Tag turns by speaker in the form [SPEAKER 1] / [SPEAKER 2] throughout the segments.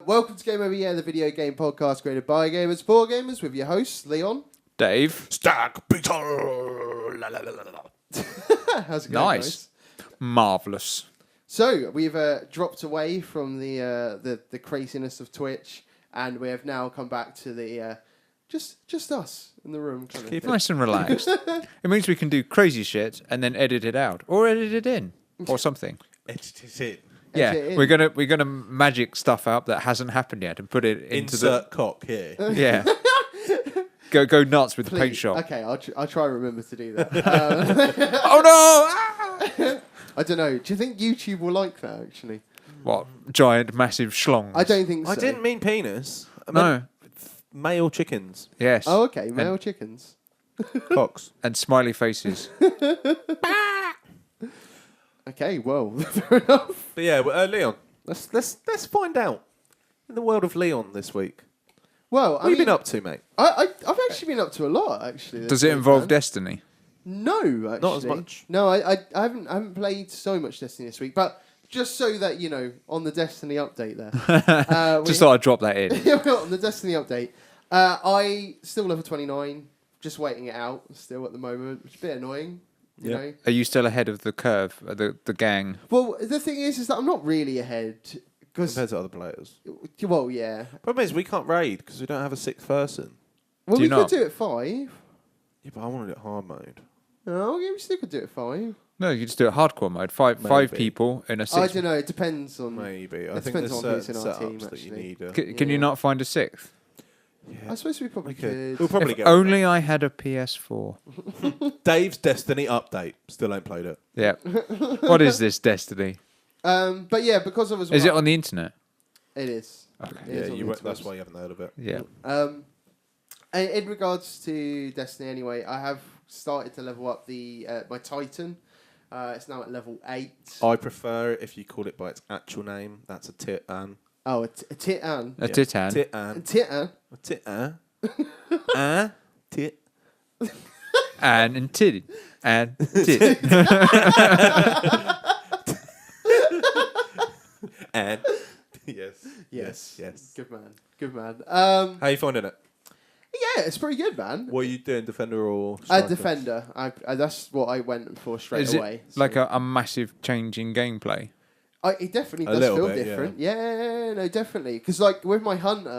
[SPEAKER 1] Welcome to Game Over Yeah, the video game podcast created by gamers for gamers with your hosts, Leon.
[SPEAKER 2] Dave.
[SPEAKER 3] Stack Peter.
[SPEAKER 1] How's it going,
[SPEAKER 2] Nice.
[SPEAKER 1] guys?
[SPEAKER 2] Marvellous.
[SPEAKER 1] So, we've dropped away from the craziness of Twitch, and we have now come back to the just us in the room. Kind of thing.
[SPEAKER 2] Nice and relaxed. It means we can do crazy shit and then edit it out. Or edit it in. Or something.
[SPEAKER 3] Edit it in.
[SPEAKER 2] Yeah.
[SPEAKER 1] Edit it in.
[SPEAKER 2] We're gonna magic stuff up that hasn't happened yet and put it into
[SPEAKER 3] Insert cock here.
[SPEAKER 2] the Yeah. Go nuts with the paint
[SPEAKER 1] Please.
[SPEAKER 2] shop.
[SPEAKER 1] Okay, I'll try and remember to do that.
[SPEAKER 2] Oh no! Ah!
[SPEAKER 1] I don't know. Do you think YouTube will like that, actually?
[SPEAKER 2] What? Giant massive schlongs.
[SPEAKER 1] I don't think so.
[SPEAKER 3] I didn't mean penis. I
[SPEAKER 2] No.
[SPEAKER 3] meant male chickens.
[SPEAKER 2] Yes.
[SPEAKER 1] Oh, okay. Male chickens.
[SPEAKER 3] Cocks.
[SPEAKER 2] And smiley faces.
[SPEAKER 1] Okay, well, fair enough.
[SPEAKER 3] But yeah, Leon, let's find out in the world of Leon this week.
[SPEAKER 1] Well,
[SPEAKER 3] What have you been up to, mate?
[SPEAKER 1] I've actually been up to a lot, actually. this
[SPEAKER 2] Does it
[SPEAKER 1] week,
[SPEAKER 2] involve
[SPEAKER 1] man.
[SPEAKER 2] Destiny?
[SPEAKER 1] No, actually.
[SPEAKER 3] Not as much.
[SPEAKER 1] No, I haven't played so much Destiny this week, but just so that, you know, on the Destiny update there.
[SPEAKER 2] Just thought I'd drop that in.
[SPEAKER 1] On the Destiny update, I still level 29, just waiting it out still at the moment, which is a bit annoying, you
[SPEAKER 3] Yeah.
[SPEAKER 1] know.
[SPEAKER 2] Are you still ahead of the curve, the gang?
[SPEAKER 1] Well, the thing is that I'm not really ahead, because,
[SPEAKER 3] Compared to other players.
[SPEAKER 1] well, yeah.
[SPEAKER 3] Problem is, we can't raid because we don't have a sixth person.
[SPEAKER 1] Well,
[SPEAKER 2] Do
[SPEAKER 1] we
[SPEAKER 2] you
[SPEAKER 1] could
[SPEAKER 2] not?
[SPEAKER 1] do it 5.
[SPEAKER 3] Yeah, but I wanted it hard mode.
[SPEAKER 1] No, yeah, we still could do it 5.
[SPEAKER 2] No, you just do it hardcore mode. Five
[SPEAKER 3] Maybe.
[SPEAKER 2] people in a
[SPEAKER 1] I
[SPEAKER 2] six.
[SPEAKER 1] don't know, it depends on...
[SPEAKER 3] Maybe. I
[SPEAKER 1] It
[SPEAKER 3] think
[SPEAKER 1] depends
[SPEAKER 3] there's
[SPEAKER 1] on who's
[SPEAKER 3] certain
[SPEAKER 1] in our team,
[SPEAKER 3] setups that you
[SPEAKER 1] actually.
[SPEAKER 3] need.
[SPEAKER 2] Can you
[SPEAKER 1] Yeah.
[SPEAKER 2] not find a sixth?
[SPEAKER 3] Yeah.
[SPEAKER 1] I suppose we probably
[SPEAKER 3] We could.
[SPEAKER 1] could.
[SPEAKER 3] We'll probably
[SPEAKER 2] If
[SPEAKER 3] get
[SPEAKER 2] only I had a PS4.
[SPEAKER 3] Dave's Destiny update. Still ain't played it.
[SPEAKER 2] Yeah. What is this Destiny?
[SPEAKER 1] But yeah, because I was...
[SPEAKER 2] Is it on the internet?
[SPEAKER 1] It is.
[SPEAKER 2] Okay.
[SPEAKER 1] It is
[SPEAKER 3] Yeah,
[SPEAKER 1] on the
[SPEAKER 3] that's
[SPEAKER 1] interwebs.
[SPEAKER 3] why you haven't heard of it.
[SPEAKER 2] Yeah.
[SPEAKER 1] In regards to Destiny, anyway, I have started to level up the my Titan. It's now at level 8.
[SPEAKER 3] I prefer it if you call it by its actual name. That's a Titan.
[SPEAKER 1] Oh, a Titan.
[SPEAKER 2] A Titan.
[SPEAKER 1] A
[SPEAKER 3] Titan.
[SPEAKER 1] Titan.
[SPEAKER 3] A Titan. Tit.
[SPEAKER 2] And tit. And tit.
[SPEAKER 3] And yes.
[SPEAKER 1] Yes. Good man. Good man.
[SPEAKER 3] How you finding it?
[SPEAKER 1] Yeah, it's pretty good, man.
[SPEAKER 3] What are you doing, defender or
[SPEAKER 1] A
[SPEAKER 3] striker?
[SPEAKER 1] defender. That's what I went for straight
[SPEAKER 2] Is
[SPEAKER 1] away.
[SPEAKER 2] it like a massive change in gameplay?
[SPEAKER 1] It definitely
[SPEAKER 3] A
[SPEAKER 1] does
[SPEAKER 3] little
[SPEAKER 1] feel
[SPEAKER 3] bit,
[SPEAKER 1] different. Yeah, no, definitely. Because like with my hunter,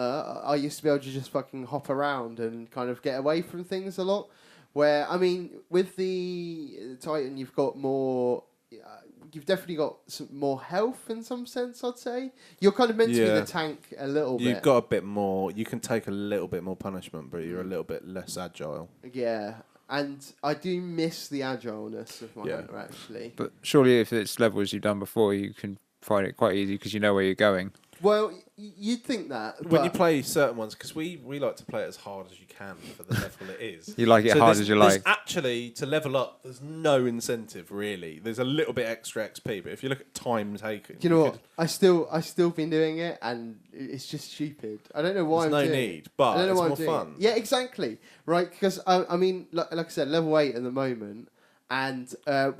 [SPEAKER 1] I used to be able to just fucking hop around and kind of get away from things a lot. Where I mean, with the Titan, you've got more. You've definitely got some more health in some sense. I'd say you're kind of meant to be
[SPEAKER 3] Yeah.
[SPEAKER 1] the tank a little
[SPEAKER 3] You've
[SPEAKER 1] bit.
[SPEAKER 3] got a bit more. You can take a little bit more punishment, but you're a little bit less agile.
[SPEAKER 1] Yeah, and I do miss the agileness of my
[SPEAKER 3] Yeah.
[SPEAKER 1] hunter actually.
[SPEAKER 2] But surely if it's levels you've done before, you can find it quite easy because you know where you're going.
[SPEAKER 1] Well, you'd think that
[SPEAKER 3] When you
[SPEAKER 1] but-
[SPEAKER 3] play certain ones, because we like to play it as hard as you can for the level it is.
[SPEAKER 2] You like it hard
[SPEAKER 3] there's-
[SPEAKER 2] as you
[SPEAKER 3] there's
[SPEAKER 2] like.
[SPEAKER 3] Actually, to level up, there's no incentive really. There's a little bit extra XP, but if you look at time taken,
[SPEAKER 1] Do you know what? I still been doing it, and it's just stupid. I don't know why
[SPEAKER 3] There's
[SPEAKER 1] I'm
[SPEAKER 3] no
[SPEAKER 1] doing
[SPEAKER 3] need,
[SPEAKER 1] it.
[SPEAKER 3] but
[SPEAKER 1] I don't know
[SPEAKER 3] it's
[SPEAKER 1] why I'm
[SPEAKER 3] more
[SPEAKER 1] doing
[SPEAKER 3] fun.
[SPEAKER 1] it. Yeah, exactly. Right, because I mean, like I said, level 8 at the moment, and I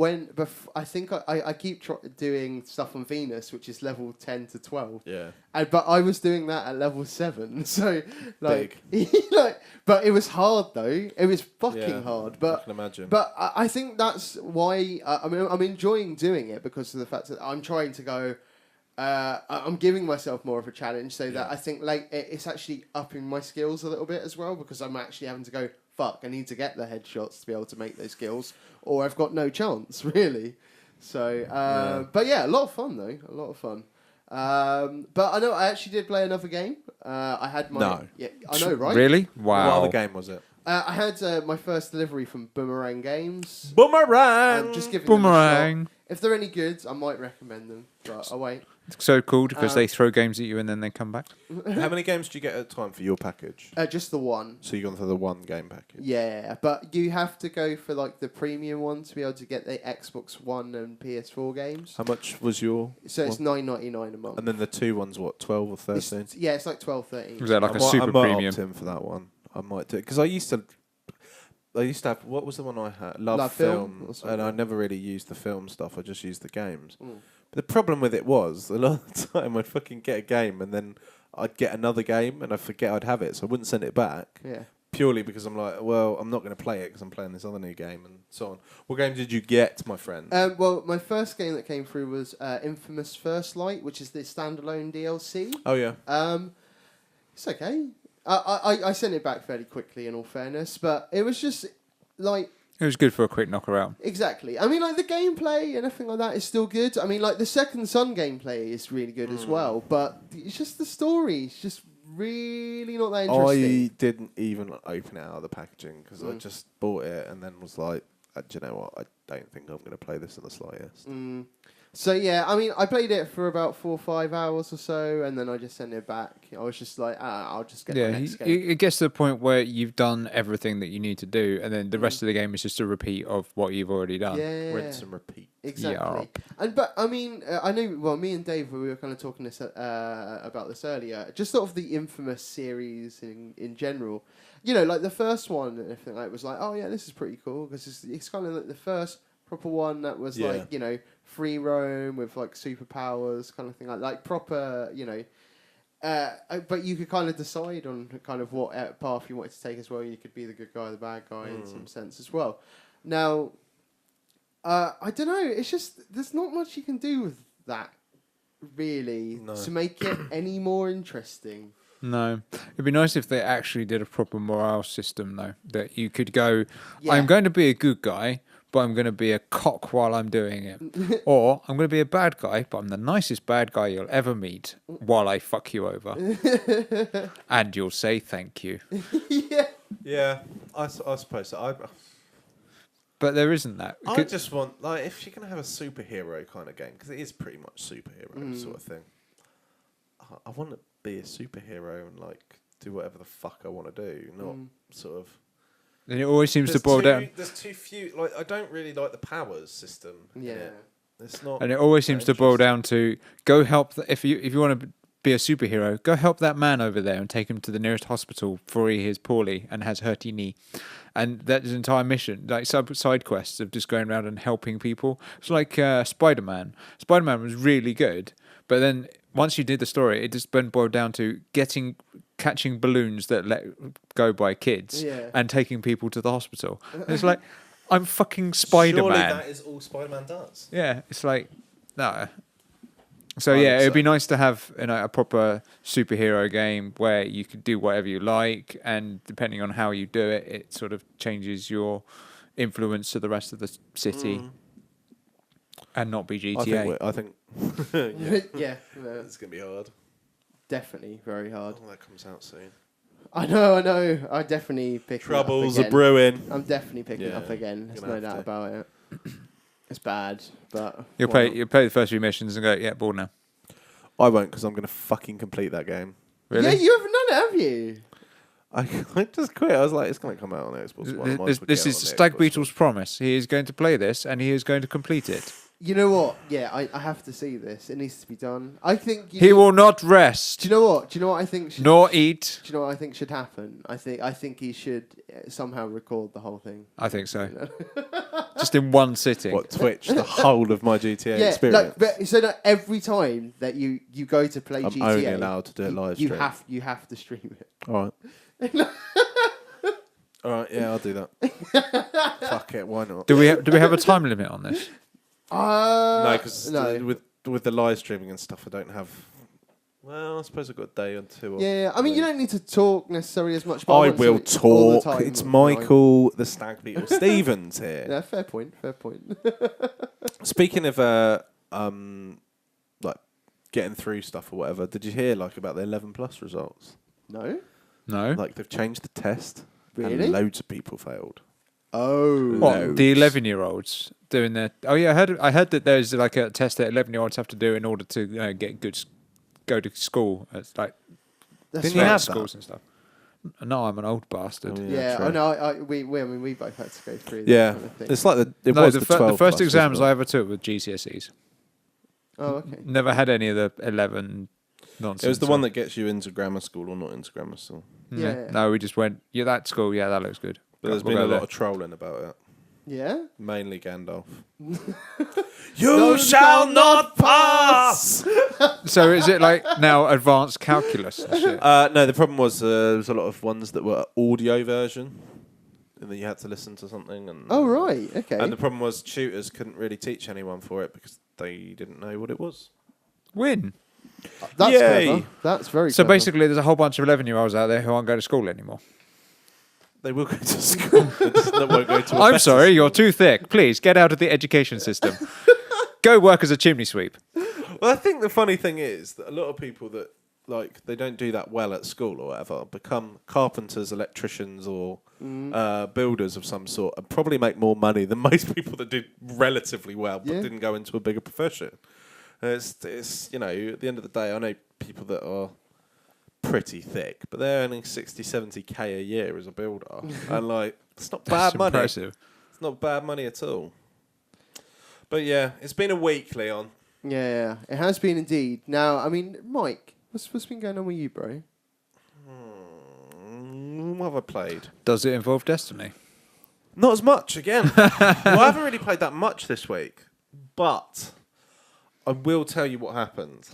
[SPEAKER 1] think I keep doing stuff on Venus, which is level 10 to 12.
[SPEAKER 3] Yeah.
[SPEAKER 1] But I was doing that at level 7, so like, but it was hard though. It was fucking hard.
[SPEAKER 3] I
[SPEAKER 1] But
[SPEAKER 3] can imagine.
[SPEAKER 1] but I think that's why I'm enjoying doing it because of the fact that I'm trying to go. I'm giving myself more of a challenge so that I think like it's actually upping my skills a little bit as well because I'm actually having to go. Fuck! I need to get the headshots to be able to make those kills, or I've got no chance really. So, but yeah, a lot of fun though. A lot of fun. But I know I actually did play another game. I had my
[SPEAKER 3] No.
[SPEAKER 1] yeah, I know, right?
[SPEAKER 2] Really?
[SPEAKER 3] What
[SPEAKER 2] Wow.
[SPEAKER 3] other game was it?
[SPEAKER 1] I had my first delivery from Boomerang Games.
[SPEAKER 3] Boomerang.
[SPEAKER 1] I'm just giving them a
[SPEAKER 2] Boomerang.
[SPEAKER 1] shot. If they're any good, I might recommend them. But I'll wait.
[SPEAKER 2] It's so cool because they throw games at you and then they come back.
[SPEAKER 3] How many games do you get at a time for your package?
[SPEAKER 1] Just the one.
[SPEAKER 3] So you're going for the one game package.
[SPEAKER 1] Yeah, but you have to go for like the premium one to be able to get the Xbox One and PS4 games.
[SPEAKER 3] How much was your?
[SPEAKER 1] So it's $9.99 a month.
[SPEAKER 3] And then the two ones, what, 12 or 13?
[SPEAKER 1] It's like 12, 13.
[SPEAKER 2] Was that like
[SPEAKER 3] I
[SPEAKER 2] a
[SPEAKER 3] might,
[SPEAKER 2] super
[SPEAKER 3] I might
[SPEAKER 2] premium?
[SPEAKER 3] opt in for that one. I might do it because I used to have, what was the one I had? Love
[SPEAKER 1] Film or
[SPEAKER 3] Film,
[SPEAKER 1] something.
[SPEAKER 3] and I never really used the film stuff. I just used the games.
[SPEAKER 1] Mm.
[SPEAKER 3] But the problem with it was a lot of the time I'd fucking get a game and then I'd get another game and I forget I'd have it, so I wouldn't send it back.
[SPEAKER 1] Yeah.
[SPEAKER 3] Purely because I'm like, well, I'm not going to play it because I'm playing this other new game and so on. What game did you get, my friend?
[SPEAKER 1] Well, my first game that came through was Infamous First Light, which is the standalone DLC.
[SPEAKER 3] Oh yeah.
[SPEAKER 1] It's okay. I sent it back fairly quickly, in all fairness, but it was just like.
[SPEAKER 2] It was good for a quick knock around.
[SPEAKER 1] Exactly. I mean, like, the gameplay and everything like that is still good. I mean, like, the Second Son gameplay is really good as well, but it's just the story. It's just really not that interesting.
[SPEAKER 3] I didn't even open it out of the packaging because I just bought it and then was like, do you know what? I don't think I'm going to play this in the slightest.
[SPEAKER 1] So, yeah, I mean, I played it for about 4 or 5 hours or so, and then I just sent it back. I was just like, I'll just get my next game.
[SPEAKER 2] It gets to the point where you've done everything that you need to do, and then the rest of the game is just a repeat of what you've already done.
[SPEAKER 1] Yeah.
[SPEAKER 3] Rinse and repeat.
[SPEAKER 1] Exactly. But I mean, I know. Well, me and Dave, we were kind of talking about this earlier. Just sort of the Infamous series in general. You know, like the first one and everything. Like, was like, oh yeah, this is pretty cool because it's kind of like the first proper one that was like, you know, free roam with like superpowers kind of thing, like proper, you know. But you could kind of decide on kind of what path you wanted to take as well. You could be the good guy or the bad guy in some sense as well. Now. I don't know. It's just there's not much you can do with that, really, to make it any more interesting.
[SPEAKER 2] No. It'd be nice if they actually did a proper morale system, though. That you could go,
[SPEAKER 1] Yeah.
[SPEAKER 2] I'm going to be a good guy, but I'm going to be a cock while I'm doing it. Or I'm going to be a bad guy, but I'm the nicest bad guy you'll ever meet while I fuck you over. And you'll say thank you.
[SPEAKER 1] Yeah.
[SPEAKER 3] Yeah, I suppose so.
[SPEAKER 2] But there isn't that.
[SPEAKER 3] I just want, like, if you're going to have a superhero kind of game, because it is pretty much superhero sort of thing, I want to be a superhero and, like, do whatever the fuck I want to do, not sort of...
[SPEAKER 2] And it always seems to boil down...
[SPEAKER 3] There's too few... Like, I don't really like the powers system.
[SPEAKER 1] Yeah.
[SPEAKER 3] It's not...
[SPEAKER 2] And it always seems to boil down to, go help... If you want to be a superhero, go help that man over there and take him to the nearest hospital before he is poorly and has hurty knee. And that's his entire mission, like side quests of just going around and helping people. It's like Spider-Man. Spider-Man was really good, but then once you did the story, it just then boiled down to catching balloons that let go by kids and taking people to the hospital. And it's like, I'm fucking Spider-Man.
[SPEAKER 3] Surely that is all Spider-Man does.
[SPEAKER 2] Yeah, it's like, no. So yeah, it'd be nice to have a proper superhero game where you could do whatever you like, and depending on how you do it, it sort of changes your influence to the rest of the city, and not be GTA.
[SPEAKER 3] I think
[SPEAKER 1] Yeah.
[SPEAKER 3] it's going to be hard.
[SPEAKER 1] Definitely very hard.
[SPEAKER 3] Oh, that comes out soon.
[SPEAKER 1] I know. I definitely pick
[SPEAKER 3] Troubles
[SPEAKER 1] it up
[SPEAKER 3] are
[SPEAKER 1] again.
[SPEAKER 3] brewing.
[SPEAKER 1] I'm definitely picking it up
[SPEAKER 3] Yeah,
[SPEAKER 1] again. There's
[SPEAKER 3] gonna
[SPEAKER 1] no
[SPEAKER 3] have
[SPEAKER 1] doubt
[SPEAKER 3] to.
[SPEAKER 1] about it. It's bad, but
[SPEAKER 2] You'll play the first few missions and go, yeah, bored now.
[SPEAKER 3] I won't, because I'm going to fucking complete that game.
[SPEAKER 2] Really?
[SPEAKER 1] Yeah, you haven't done it, have you?
[SPEAKER 3] I just quit. I was like, it's going to come out on Xbox One. I might as well
[SPEAKER 2] This
[SPEAKER 3] get
[SPEAKER 2] is
[SPEAKER 3] it on the
[SPEAKER 2] Stag
[SPEAKER 3] Xbox
[SPEAKER 2] Beetle's promise. He is going to play this, and he is going to complete it.
[SPEAKER 1] You know what? Yeah, I have to see this. It needs to be done. I think
[SPEAKER 2] He will not rest,
[SPEAKER 1] Do you know what? Do you know what I think? Should,
[SPEAKER 2] nor eat.
[SPEAKER 1] Do you know what I think should happen? I think he should somehow record the whole thing.
[SPEAKER 2] I think so. Just in one sitting.
[SPEAKER 3] What, Twitch, the whole of my GTA
[SPEAKER 1] Yeah,
[SPEAKER 3] experience?
[SPEAKER 1] but so that every time that you go to play
[SPEAKER 3] I'm
[SPEAKER 1] GTA,
[SPEAKER 3] only allowed to do it live
[SPEAKER 1] you
[SPEAKER 3] stream.
[SPEAKER 1] you have to stream it.
[SPEAKER 3] All right. All right, yeah, I'll do that. Fuck it, why not?
[SPEAKER 2] Do we have a time limit on this?
[SPEAKER 3] No, because
[SPEAKER 1] no.
[SPEAKER 3] with the live streaming and stuff, I don't have... Well, I suppose I've got a day or two.
[SPEAKER 1] Yeah, I mean, you don't need to talk necessarily as much. But
[SPEAKER 3] I
[SPEAKER 1] want
[SPEAKER 3] will
[SPEAKER 1] something all the
[SPEAKER 3] talk.
[SPEAKER 1] time,
[SPEAKER 3] It's
[SPEAKER 1] you know.
[SPEAKER 3] Michael the Stag Beetle Stevens here.
[SPEAKER 1] Yeah, fair point.
[SPEAKER 3] Speaking of like getting through stuff or whatever, did you hear like about the 11 plus results?
[SPEAKER 1] No.
[SPEAKER 2] No.
[SPEAKER 3] Like they've changed the test,
[SPEAKER 1] Really?
[SPEAKER 3] and loads of people failed.
[SPEAKER 1] Oh.
[SPEAKER 2] What, the 11-year-olds doing their... Oh yeah, I heard that there's like a test that 11-year-olds have to do in order to go to school. It's like
[SPEAKER 1] That's
[SPEAKER 3] Didn't you
[SPEAKER 1] right.
[SPEAKER 3] have
[SPEAKER 2] schools and stuff. No, I'm an old bastard.
[SPEAKER 3] Oh,
[SPEAKER 1] Yeah,
[SPEAKER 3] true.
[SPEAKER 1] I know. We both had to go through.
[SPEAKER 3] Yeah,
[SPEAKER 1] That kind of thing.
[SPEAKER 3] it's like the 12
[SPEAKER 2] the first
[SPEAKER 3] plus,
[SPEAKER 2] exams
[SPEAKER 3] wasn't
[SPEAKER 2] I
[SPEAKER 3] it?
[SPEAKER 2] ever took were GCSEs.
[SPEAKER 1] Oh, okay.
[SPEAKER 2] Never had any of the 11 nonsense.
[SPEAKER 3] It was the one that gets you into grammar school or not into grammar school.
[SPEAKER 1] Yeah.
[SPEAKER 2] No, we just went, that school, that looks good.
[SPEAKER 3] But there's
[SPEAKER 2] We'll
[SPEAKER 3] been
[SPEAKER 2] go
[SPEAKER 3] a lot
[SPEAKER 2] there.
[SPEAKER 3] of trolling about it.
[SPEAKER 1] Yeah.
[SPEAKER 3] Mainly Gandalf.
[SPEAKER 1] You shall not pass!
[SPEAKER 2] So is it like now advanced calculus and shit?
[SPEAKER 3] No, the problem was there was a lot of ones that were audio version, and then you had to listen to something. And
[SPEAKER 1] Oh, right. Okay.
[SPEAKER 3] And the problem was tutors couldn't really teach anyone for it because they didn't know what it was.
[SPEAKER 2] Win.
[SPEAKER 1] That's
[SPEAKER 3] Yay.
[SPEAKER 1] clever. That's very
[SPEAKER 2] So
[SPEAKER 1] clever.
[SPEAKER 2] basically, there's a whole bunch of 11-year-olds out there who aren't going to school anymore.
[SPEAKER 3] They will go to school. They just won't go to. A
[SPEAKER 2] I'm
[SPEAKER 3] better
[SPEAKER 2] sorry,
[SPEAKER 3] school.
[SPEAKER 2] you're too thick. Please get out of the education system. Go work as a chimney sweep.
[SPEAKER 3] Well, I think the funny thing is that a lot of people that like they don't do that well at school or whatever become carpenters, electricians, or builders of some sort, and probably make more money than most people that did relatively well but
[SPEAKER 1] Yeah.
[SPEAKER 3] didn't go into a bigger profession. It's you know, at the end of the day, I know people that are pretty thick, but they're earning 60, 70k a year as a builder, and like it's not bad
[SPEAKER 2] That's
[SPEAKER 3] money.
[SPEAKER 2] impressive.
[SPEAKER 3] It's not bad money at all. But yeah, it's been a week, Leon.
[SPEAKER 1] Yeah, it has been indeed. Now, I mean, Mike, what's been going on with you, bro?
[SPEAKER 3] What have I played?
[SPEAKER 2] Does it involve Destiny?
[SPEAKER 3] Not as much again. Well, I haven't really played that much this week, but I will tell you what happened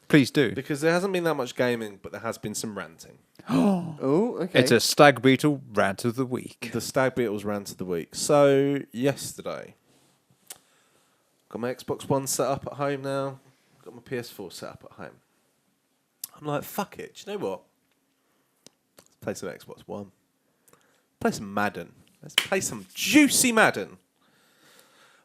[SPEAKER 2] Please do.
[SPEAKER 3] because there hasn't been that much gaming, but there has been some ranting.
[SPEAKER 1] Oh, okay.
[SPEAKER 2] It's a Stag Beetle rant of the week.
[SPEAKER 3] The Stag Beetles rant of the week. So yesterday, got my Xbox One set up at home now. Got my PS4 set up at home. I'm like, fuck it. Do you know what? Let's play some Xbox One. Play some Madden. Let's play some juicy Madden.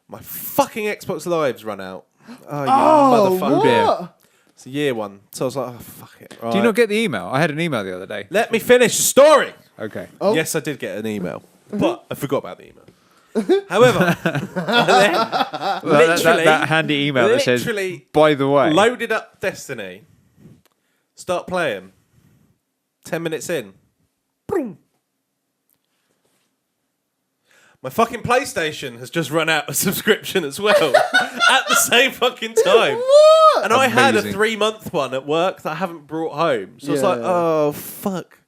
[SPEAKER 3] My fucking Xbox Live's run out. Oh, you motherfucker.
[SPEAKER 1] what?
[SPEAKER 3] It's a year one. So I was like, oh, fuck it.
[SPEAKER 2] Do you not get the email? I had an email the other day.
[SPEAKER 3] Let me finish the story.
[SPEAKER 2] Okay.
[SPEAKER 1] Oh.
[SPEAKER 3] Yes, I did get an email, but I forgot about the email. However, literally,
[SPEAKER 2] that handy email that says,
[SPEAKER 3] literally
[SPEAKER 2] by the way.
[SPEAKER 3] loaded up Destiny, start playing, 10 minutes in, boom. My fucking PlayStation has just run out of subscription as well at the same fucking time.
[SPEAKER 1] What?
[SPEAKER 3] And I had a
[SPEAKER 2] Amazing.
[SPEAKER 3] 3-month one at work that I haven't brought home. So I was like,
[SPEAKER 1] Yeah.
[SPEAKER 3] oh, fuck.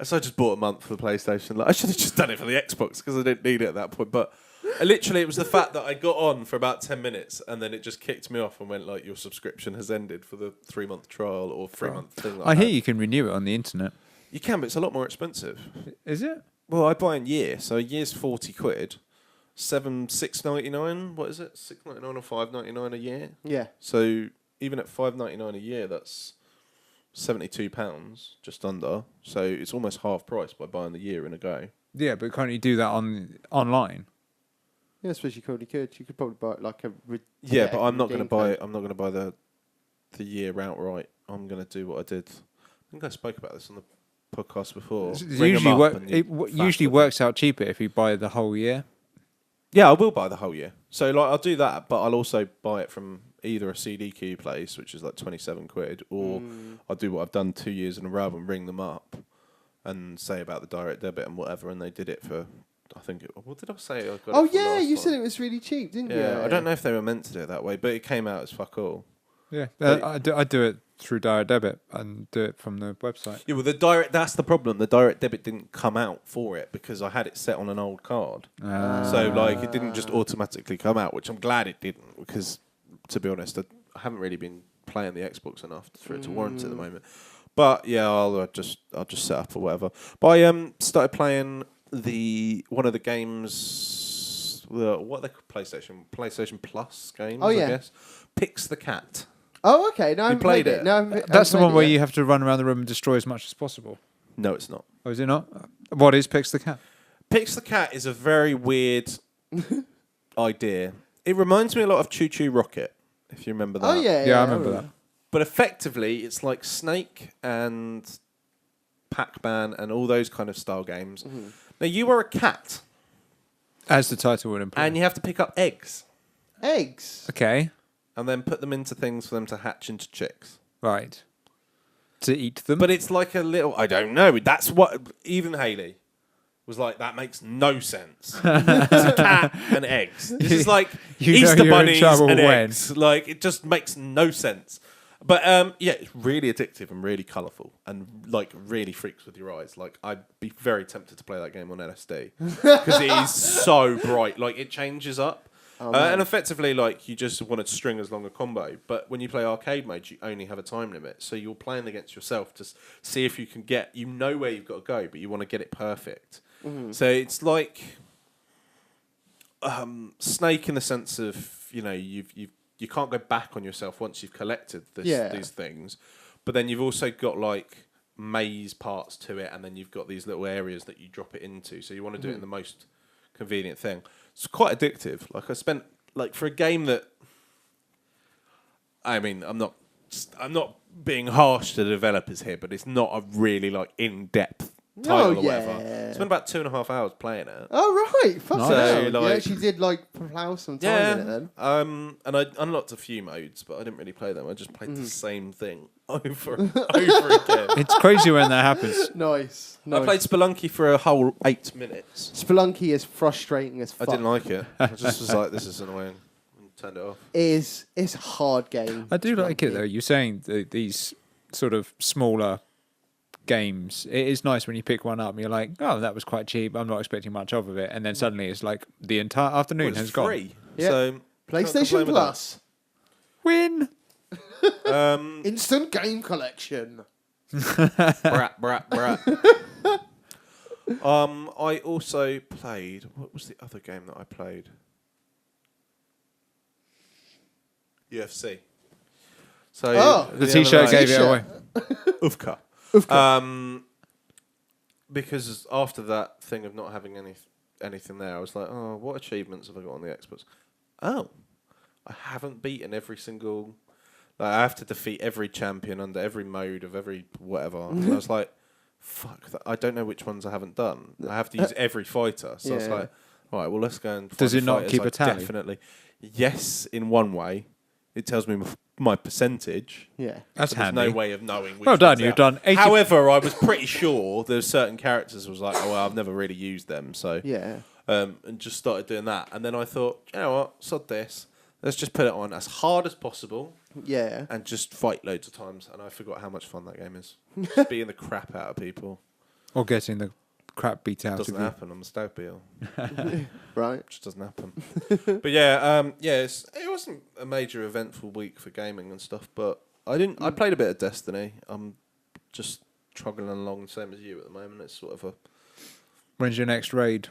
[SPEAKER 3] So I just bought a month for the PlayStation. Like, I should have just done it for the Xbox because I didn't need it at that point. But literally, it was the fact that I got on for about 10 minutes and then it just kicked me off and went like, your subscription has ended for the 3-month trial or 3-month thing like
[SPEAKER 2] I
[SPEAKER 3] that.
[SPEAKER 2] hear you can renew it on the internet.
[SPEAKER 3] You can, but it's a lot more expensive.
[SPEAKER 2] Is it?
[SPEAKER 3] Well, I buy in year, so a year's 40 quid. $6.99. What is it? $6.99 or $5.99 a year.
[SPEAKER 1] Yeah.
[SPEAKER 3] So even at $5.99 a year, that's £72, just under. So it's almost half price by buying the year in a go.
[SPEAKER 2] Yeah, but can't you do that online?
[SPEAKER 1] Yeah, I suppose you probably could. You could probably buy it like a.
[SPEAKER 3] Yeah, but I'm not going to
[SPEAKER 1] redeem
[SPEAKER 3] buy
[SPEAKER 1] code.
[SPEAKER 3] it. I'm not going to buy the year outright. I'm going to do what I did. I think I spoke about this on the podcast before.
[SPEAKER 2] It
[SPEAKER 3] Ring 'em
[SPEAKER 2] usually
[SPEAKER 3] up
[SPEAKER 2] work.
[SPEAKER 3] and you
[SPEAKER 2] It usually
[SPEAKER 3] faff
[SPEAKER 2] works out cheaper if you buy the whole year.
[SPEAKER 3] Yeah, I will buy the whole year. So like I'll do that, but I'll also buy it from either a CDQ place, which is like 27 quid, or I'll do what I've done 2 years in a row and ring them up and say about the direct debit and whatever, and they did it for, I think, what did I say? I got
[SPEAKER 1] Oh
[SPEAKER 3] it for
[SPEAKER 1] yeah,
[SPEAKER 3] last
[SPEAKER 1] you
[SPEAKER 3] one?
[SPEAKER 1] said it was really cheap, didn't you?
[SPEAKER 3] Yeah, I don't know if they were meant to do it that way, but it came out as fuck all.
[SPEAKER 2] Yeah,
[SPEAKER 3] But-
[SPEAKER 2] I do it through direct debit and do it from the website.
[SPEAKER 3] Yeah, well, that's the problem. The direct debit didn't come out for it because I had it set on an old card. So, like, it didn't just automatically come out, which I'm glad it didn't because, to be honest, I haven't really been playing the Xbox enough for it to warrant it at the moment. But, yeah, I'll just set up or whatever. But I started playing one of the games, what are they called? PlayStation Plus games,
[SPEAKER 1] Oh, yeah.
[SPEAKER 3] I guess. Pix the Cat.
[SPEAKER 1] Oh, okay. No, I haven't
[SPEAKER 3] played
[SPEAKER 1] played
[SPEAKER 3] it?
[SPEAKER 1] No, I haven't
[SPEAKER 2] That's the
[SPEAKER 1] played
[SPEAKER 2] one
[SPEAKER 1] it
[SPEAKER 2] where
[SPEAKER 1] yet.
[SPEAKER 2] you have to run around the room and destroy as much as possible.
[SPEAKER 3] No, it's not.
[SPEAKER 2] Oh, is it not? What is Pix the Cat?
[SPEAKER 3] Pix the Cat is a very weird idea. It reminds me a lot of Choo Choo Rocket, if you remember that.
[SPEAKER 1] Oh yeah.
[SPEAKER 2] Yeah, I remember that.
[SPEAKER 3] But effectively, it's like Snake and Pac-Man and all those kind of style games. Now, you are a cat,
[SPEAKER 2] As the title would imply.
[SPEAKER 3] and you have to pick up eggs
[SPEAKER 1] Eggs.
[SPEAKER 2] Okay,
[SPEAKER 3] and then put them into things for them to hatch into chicks.
[SPEAKER 2] right. To eat them.
[SPEAKER 3] But it's like a little... I don't know. That's what... Even Haley was like, that makes no sense. It's a cat and eggs. This is like
[SPEAKER 2] You know
[SPEAKER 3] Easter
[SPEAKER 2] you're in
[SPEAKER 3] bunnies
[SPEAKER 2] trouble
[SPEAKER 3] and
[SPEAKER 2] when.
[SPEAKER 3] eggs. Like, it just makes no sense. But yeah, it's really addictive and really colourful and like really freaks with your eyes. Like I'd be very tempted to play that game on LSD because it is so bright. Like it changes up. And effectively, like you just want to string as long a combo. But when you play arcade mode, you only have a time limit. So you're playing against yourself to see if you can get. You know where you've got to go, but you want to get it perfect. So it's like Snake in the sense of you can't go back on yourself once you've collected these things. But then you've also got like maze parts to it, and then you've got these little areas that you drop it into. So you want to do it in the most convenient thing. It's quite addictive. Like I spent for a game that, I mean, I'm not being harsh to the developers here, but it's not a really like in-depth title or whatever. I spent about 2.5 hours playing it.
[SPEAKER 1] Oh right, fuck
[SPEAKER 2] Nice.
[SPEAKER 1] so,
[SPEAKER 3] So,
[SPEAKER 1] you
[SPEAKER 3] like-
[SPEAKER 1] actually did plow some time in it then.
[SPEAKER 3] And I unlocked a few modes, but I didn't really play them. I just played the same thing over and over again.
[SPEAKER 2] It's crazy when that happens.
[SPEAKER 1] Nice.
[SPEAKER 3] I played Spelunky for a whole 8 minutes.
[SPEAKER 1] Spelunky is frustrating as
[SPEAKER 3] I
[SPEAKER 1] fuck.
[SPEAKER 3] didn't like it. I just was like, this is annoying. And turned it off.
[SPEAKER 1] It's a hard game.
[SPEAKER 2] I do like it
[SPEAKER 1] Spelunky.
[SPEAKER 2] though. You're saying these sort of smaller games. It is nice when you pick one up and you're like, oh, that was quite cheap. I'm not expecting much of it, and then suddenly it's like the entire afternoon
[SPEAKER 3] Well, it's
[SPEAKER 2] has gone.
[SPEAKER 3] free.
[SPEAKER 1] Yeah.
[SPEAKER 3] So can't
[SPEAKER 1] PlayStation
[SPEAKER 3] complain with
[SPEAKER 1] Plus.
[SPEAKER 2] Win.
[SPEAKER 3] that.
[SPEAKER 1] Instant game collection.
[SPEAKER 3] Brat, brat, brat. I also played. What was the other game that I played? UFC. So
[SPEAKER 1] Oh.
[SPEAKER 2] The
[SPEAKER 3] other
[SPEAKER 2] T-shirt
[SPEAKER 3] night-
[SPEAKER 2] gave it away.
[SPEAKER 3] Ufka.
[SPEAKER 1] Ufka.
[SPEAKER 3] Because after that thing of not having anything there, I was like, oh, what achievements have I got on the Xbox? Oh, I haven't beaten every single. Like, I have to defeat every champion under every mode of every whatever. And I was like, fuck, I don't know which ones I haven't done. I have to use every fighter. So I was
[SPEAKER 1] Yeah.
[SPEAKER 3] like, all right, well, let's go and.
[SPEAKER 2] Does
[SPEAKER 3] find
[SPEAKER 2] it not
[SPEAKER 3] fighters
[SPEAKER 2] keep
[SPEAKER 3] I
[SPEAKER 2] a tally?
[SPEAKER 3] Definitely. Yes, in one way, it tells me my percentage.
[SPEAKER 1] Yeah.
[SPEAKER 2] That's
[SPEAKER 3] But there's
[SPEAKER 2] handy.
[SPEAKER 3] no way of knowing which
[SPEAKER 2] Well done,
[SPEAKER 3] ones
[SPEAKER 2] you've
[SPEAKER 3] out.
[SPEAKER 2] done 80
[SPEAKER 3] However, I was pretty sure there's certain characters was like, oh, well, I've never really used them, so
[SPEAKER 1] Yeah.
[SPEAKER 3] and just started doing that. And then I thought, you know what, sod this. Let's just put it on as hard as possible
[SPEAKER 1] Yeah.
[SPEAKER 3] and just fight loads of times. And I forgot how much fun that game is. Just beating the crap out of people.
[SPEAKER 2] Or getting the crap beat out
[SPEAKER 3] Doesn't
[SPEAKER 2] of you.
[SPEAKER 3] happen. I'm a stout beetle.
[SPEAKER 1] Right.
[SPEAKER 3] It just doesn't happen. But yeah, it wasn't a major eventful week for gaming and stuff, but I played a bit of Destiny. I'm just struggling along the same as you at the moment. It's sort of a
[SPEAKER 2] When's your next raid?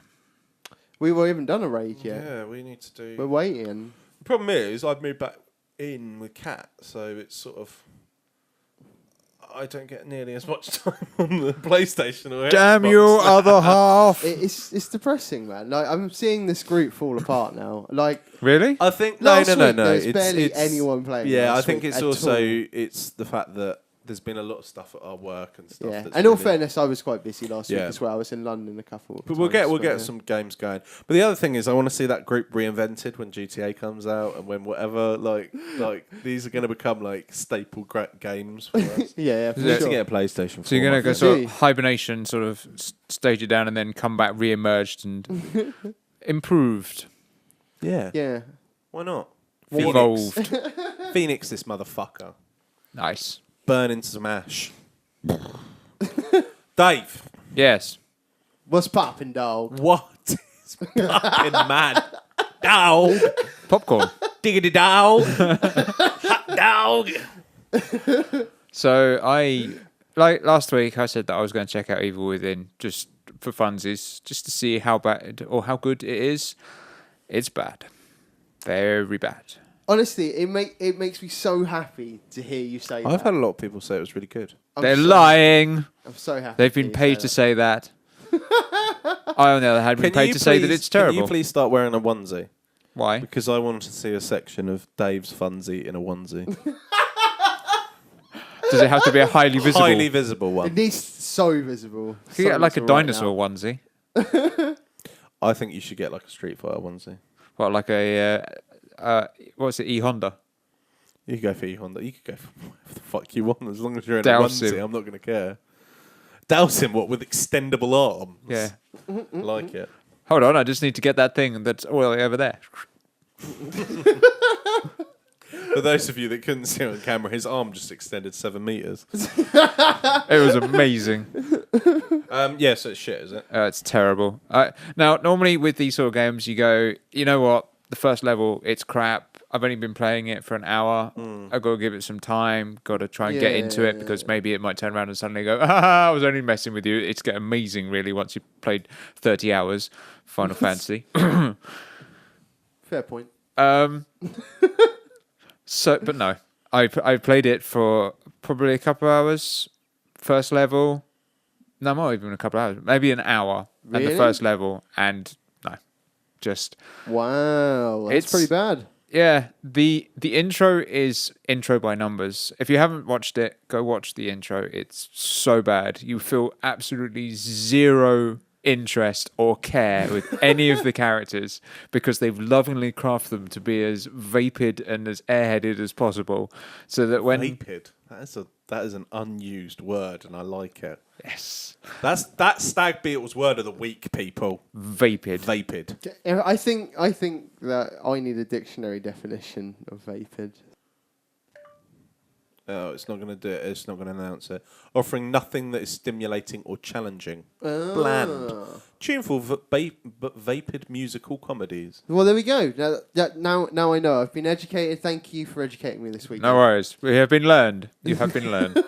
[SPEAKER 1] We haven't done a raid yet.
[SPEAKER 3] yeah. We need to do.
[SPEAKER 1] We're waiting.
[SPEAKER 3] The problem is, I've moved back in with Kat, so it's sort of. I don't get nearly as much time on the PlayStation or
[SPEAKER 2] Damn
[SPEAKER 3] Xbox.
[SPEAKER 2] your other half.
[SPEAKER 1] It's depressing, man. Like I'm seeing this group fall apart now. Like
[SPEAKER 2] Really?
[SPEAKER 3] I think
[SPEAKER 1] last
[SPEAKER 3] no.
[SPEAKER 1] week, there was
[SPEAKER 3] It's,
[SPEAKER 1] barely
[SPEAKER 3] it's,
[SPEAKER 1] anyone playing.
[SPEAKER 3] Yeah, I
[SPEAKER 1] last
[SPEAKER 3] think
[SPEAKER 1] week
[SPEAKER 3] it's
[SPEAKER 1] at
[SPEAKER 3] also
[SPEAKER 1] all.
[SPEAKER 3] it's the fact that there's been a lot of stuff at our work and stuff.
[SPEAKER 1] Yeah.
[SPEAKER 3] That's
[SPEAKER 1] In all
[SPEAKER 3] really-
[SPEAKER 1] fairness, I was quite busy last week
[SPEAKER 3] Yeah.
[SPEAKER 1] as well. I was in London a couple. Of
[SPEAKER 3] But we'll
[SPEAKER 1] times,
[SPEAKER 3] get
[SPEAKER 1] yeah.
[SPEAKER 3] some games going. But the other thing is, I want to see that group reinvented when GTA comes out and when whatever like these are going to become like staple games for us.
[SPEAKER 1] Yeah, for
[SPEAKER 3] We need
[SPEAKER 1] sure.
[SPEAKER 3] to get a PlayStation.
[SPEAKER 2] So you're going to
[SPEAKER 3] 4,
[SPEAKER 2] go
[SPEAKER 3] I
[SPEAKER 2] sort
[SPEAKER 1] Gee.
[SPEAKER 2] of hibernation, sort of stage it down, and then come back re-emerged and improved,
[SPEAKER 3] think. Yeah.
[SPEAKER 1] Yeah.
[SPEAKER 3] Why not?
[SPEAKER 2] evolved.
[SPEAKER 3] Phoenix, this motherfucker.
[SPEAKER 2] Nice.
[SPEAKER 3] Burn into some ash. Dave,
[SPEAKER 2] Yes.
[SPEAKER 1] What's poppin', dog?
[SPEAKER 3] what is fucking mad? Dog.
[SPEAKER 2] Popcorn.
[SPEAKER 3] Diggity dog. Hot dog.
[SPEAKER 2] So I, like last week, I said that I was going to check out Evil Within just for funsies, just to see how bad or how good it is. It's bad. Very bad.
[SPEAKER 1] Honestly, it makes me so happy to hear you say
[SPEAKER 3] I've
[SPEAKER 1] that.
[SPEAKER 3] had a lot of people say it was really good.
[SPEAKER 1] I'm
[SPEAKER 2] They're
[SPEAKER 1] so-
[SPEAKER 2] lying.
[SPEAKER 1] I'm so happy.
[SPEAKER 2] They've been paid to say that. I, on the other hand, been paid to say that it's
[SPEAKER 3] Can you
[SPEAKER 2] terrible.
[SPEAKER 3] please start wearing a onesie?
[SPEAKER 2] Why?
[SPEAKER 3] Because I want to see a section of Dave's funsy in a onesie.
[SPEAKER 2] Does it have to be a highly visible?
[SPEAKER 3] Highly visible
[SPEAKER 1] It
[SPEAKER 3] one.
[SPEAKER 1] needs so visible.
[SPEAKER 2] You get like a
[SPEAKER 1] Something's right
[SPEAKER 2] dinosaur
[SPEAKER 1] now.
[SPEAKER 2] onesie.
[SPEAKER 3] I think you should get like a Street Fighter onesie.
[SPEAKER 2] What, like a what's it? E Honda.
[SPEAKER 3] You could go for E-Honda. You could go for whatever the fuck you want. As long as you're in
[SPEAKER 2] Douse
[SPEAKER 3] a onesie,
[SPEAKER 2] him.
[SPEAKER 3] I'm not going to care. Douse him, what, with extendable arms?
[SPEAKER 2] Yeah.
[SPEAKER 3] Like it.
[SPEAKER 2] Hold on, I just need to get that thing that's all the way over there.
[SPEAKER 3] For those of you that couldn't see on camera, his arm just extended 7 meters.
[SPEAKER 2] It was amazing.
[SPEAKER 3] Yeah, so it's shit, is it?
[SPEAKER 2] It's terrible. Now, normally with these sort of games, you go, you know what? The first level, it's crap. I've only been playing it for an hour. I've got to give it some time. Got to try and get into it because maybe it might turn around and suddenly go, I was only messing with you. It's get amazing, really, once you've played 30 hours Final Fantasy.
[SPEAKER 1] Fair point.
[SPEAKER 2] But no, I played it for probably a couple of hours. First level, no, not even a couple of hours, maybe an hour at the first level, and no, just
[SPEAKER 1] wow, that's pretty bad.
[SPEAKER 2] Yeah, the intro is intro by numbers. If you haven't watched it, go watch the intro. It's so bad. You feel absolutely zero interest or care with any of the characters because they've lovingly crafted them to be as vapid and as airheaded as possible, so that when
[SPEAKER 3] Vapid, that is an unused word, and I like it.
[SPEAKER 2] yes,
[SPEAKER 3] That's Stag Beetle's word of the week, people.
[SPEAKER 2] vapid.
[SPEAKER 3] Vapid.
[SPEAKER 1] I think that I need a dictionary definition of vapid.
[SPEAKER 3] Oh, it's not going to do it. It's not going to announce it. Offering nothing that is stimulating or challenging. Bland. Tuneful but vapid musical comedies.
[SPEAKER 1] Well, there we go. Now I know. I've been educated. Thank you for educating me this week.
[SPEAKER 2] No worries. We have been learned. You have been learned.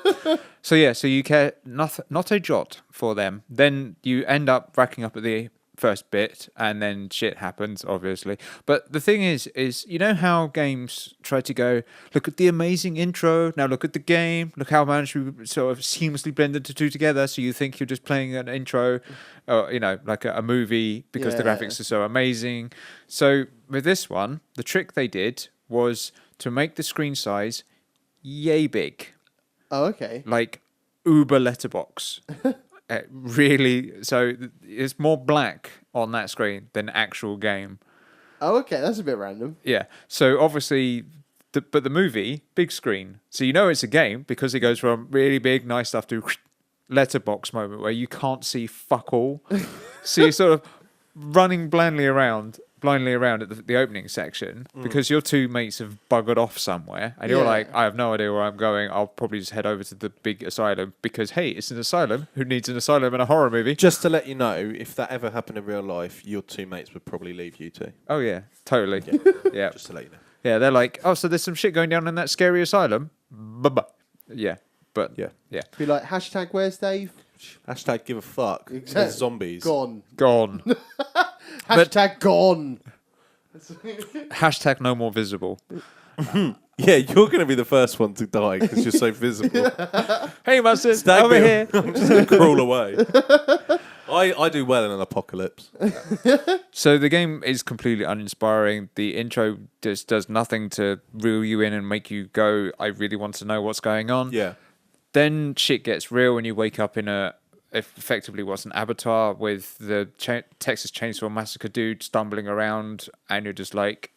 [SPEAKER 2] So you care not a jot for them. Then you end up racking up at the first bit, and then shit happens, obviously. But the thing is you know how games try to go, look at the amazing intro, now look at the game, look how much we sort of seamlessly blended the two together, so you think you're just playing an intro, or, like a movie, because the graphics are so amazing. So with this one, the trick they did was to make the screen size yay big.
[SPEAKER 1] Oh, okay.
[SPEAKER 2] Like uber letterbox. Really, so it's more black on that screen than actual game.
[SPEAKER 1] Oh, okay. That's a bit random.
[SPEAKER 2] Yeah. So obviously, but the movie, big screen. So you know it's a game because it goes from really big, nice stuff to letterbox moment where you can't see fuck all. So you're sort of running blindly around at the opening section because your two mates have buggered off somewhere and you're like, I have no idea where I'm going. I'll probably just head over to the big asylum because, hey, it's an asylum. Who needs an asylum in a horror movie?
[SPEAKER 3] Just to let you know, if that ever happened in real life, your two mates would probably leave you too.
[SPEAKER 2] Oh, yeah, totally. Yeah.
[SPEAKER 3] Just to let you know.
[SPEAKER 2] Yeah, they're like, oh, so there's some shit going down in that scary asylum? Yeah, but yeah.
[SPEAKER 1] Be like, hashtag where's Dave?
[SPEAKER 3] Hashtag give a fuck.
[SPEAKER 1] Exactly.
[SPEAKER 3] There's zombies.
[SPEAKER 1] Gone.
[SPEAKER 2] Hashtag
[SPEAKER 1] gone.
[SPEAKER 2] Hashtag no more visible.
[SPEAKER 3] Yeah, you're going to be the first one to die because you're so visible.
[SPEAKER 2] Hey, Mustard,
[SPEAKER 3] Stag
[SPEAKER 2] over
[SPEAKER 3] Beetle.
[SPEAKER 2] here.
[SPEAKER 3] I'm just going to crawl away. I do well in an apocalypse.
[SPEAKER 2] So the game is completely uninspiring. The intro just does nothing to reel you in and make you go, I really want to know what's going on.
[SPEAKER 3] Yeah.
[SPEAKER 2] Then shit gets real when you wake up in effectively what's an abattoir with the Texas Chainsaw Massacre dude stumbling around, and you're just like,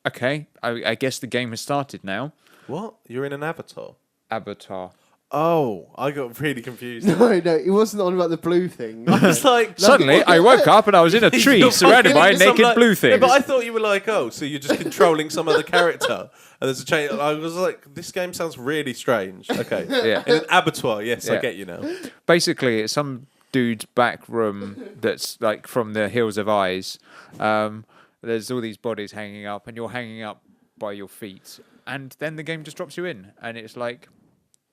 [SPEAKER 2] okay, I guess the game has started now.
[SPEAKER 3] What? You're in an avatar?
[SPEAKER 2] Abattoir.
[SPEAKER 3] Oh, I got really confused.
[SPEAKER 1] No, it wasn't on about the blue thing.
[SPEAKER 3] I was like,
[SPEAKER 2] Suddenly, I woke up and I was in a tree
[SPEAKER 3] You're
[SPEAKER 2] surrounded by
[SPEAKER 3] fucking
[SPEAKER 2] naked
[SPEAKER 3] some,
[SPEAKER 2] blue things.
[SPEAKER 3] Yeah, but I thought you were like, oh, so you're just controlling some other character. And there's a change. I was like, this game sounds really strange. Okay.
[SPEAKER 2] Yeah.
[SPEAKER 3] In an abattoir, yes, I
[SPEAKER 2] Yeah.
[SPEAKER 3] get you now.
[SPEAKER 2] Basically, it's some dude's back room that's like from the Hills of Eyes. There's all these bodies hanging up, and you're hanging up by your feet. And then the game just drops you in, and it's like,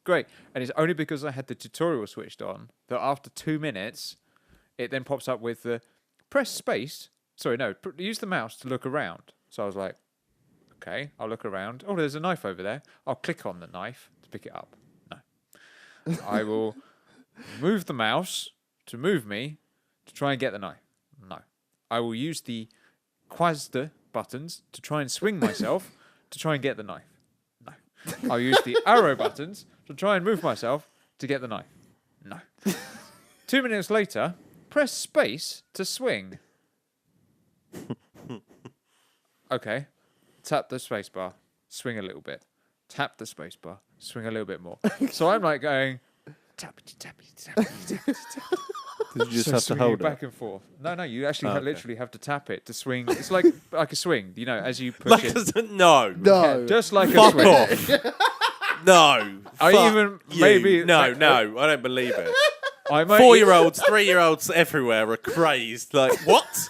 [SPEAKER 2] great. And it's only because I had the tutorial switched on that after 2 minutes, it then pops up with the press space. Sorry, no, use the mouse to look around. So I was like, okay, I'll look around. Oh, there's a knife over there. I'll click on the knife to pick it up. No. I will move the mouse to move me to try and get the knife. No. I will use the Quasda buttons to try and swing myself to try and get the knife. No. I'll use the arrow buttons to try and move myself to get the knife. No. 2 minutes later, press space to swing. Okay. Tap the space bar, swing a little bit. Tap the space bar, swing a little bit more. So I'm like going, tappity, tappity, tappity, tappity, tappity.
[SPEAKER 3] Did you just
[SPEAKER 2] So
[SPEAKER 3] have to
[SPEAKER 2] swinging
[SPEAKER 3] hold
[SPEAKER 2] back
[SPEAKER 3] it?
[SPEAKER 2] and forth. No, you actually
[SPEAKER 3] Oh, okay.
[SPEAKER 2] literally have to tap it to swing. It's like a swing, you know, as you push
[SPEAKER 3] Like
[SPEAKER 2] it.
[SPEAKER 3] no.
[SPEAKER 1] No.
[SPEAKER 2] Yeah, just like a
[SPEAKER 3] Fuck
[SPEAKER 2] swing.
[SPEAKER 3] off. No.
[SPEAKER 2] I
[SPEAKER 3] Fuck
[SPEAKER 2] even
[SPEAKER 3] you.
[SPEAKER 2] maybe
[SPEAKER 3] No,
[SPEAKER 2] like,
[SPEAKER 3] no, I don't believe it.
[SPEAKER 2] I might
[SPEAKER 3] 4-year-olds, 3-year-olds everywhere are crazed. Like, what?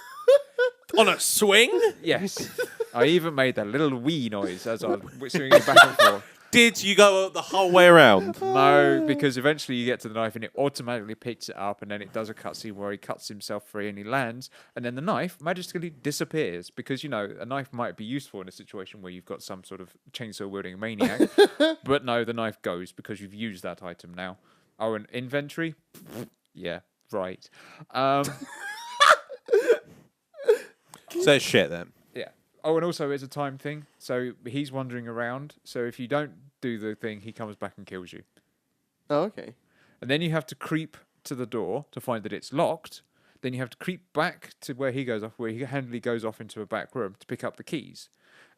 [SPEAKER 3] On a swing?
[SPEAKER 2] Yes, I even made that little wee noise as I was swinging it back and forth.
[SPEAKER 3] Did you go the whole way around?
[SPEAKER 2] No, because eventually you get to the knife and it automatically picks it up, and then it does a cutscene where he cuts himself free and he lands, and then the knife magically disappears because, you know, a knife might be useful in a situation where you've got some sort of chainsaw wielding maniac, but no, the knife goes because you've used that item now. Oh, and inventory? Yeah, right.
[SPEAKER 3] So shit then.
[SPEAKER 2] Yeah. Oh, and also it's a time thing. So he's wandering around. So if you don't do the thing, he comes back and kills you.
[SPEAKER 1] Oh, okay.
[SPEAKER 2] And then you have to creep to the door to find that it's locked. Then you have to creep back to where he goes off, where he handily goes off into a back room to pick up the keys.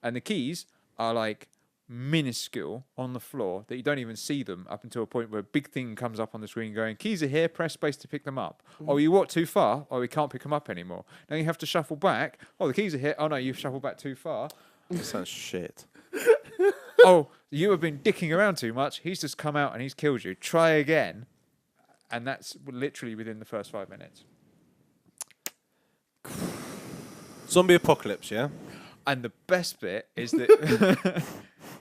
[SPEAKER 2] And the keys are like minuscule on the floor that you don't even see them up until a point where a big thing comes up on the screen going, keys are here, press space to pick them up. Oh, you walked too far. Oh, we can't pick them up anymore. Now you have to shuffle back. Oh, the keys are here. Oh, no, you've shuffled back too far.
[SPEAKER 3] That sounds shit.
[SPEAKER 2] Oh, you have been dicking around too much. He's just come out and he's killed you. Try again. And that's literally within the first 5 minutes.
[SPEAKER 3] Zombie apocalypse, yeah?
[SPEAKER 2] And the best bit is that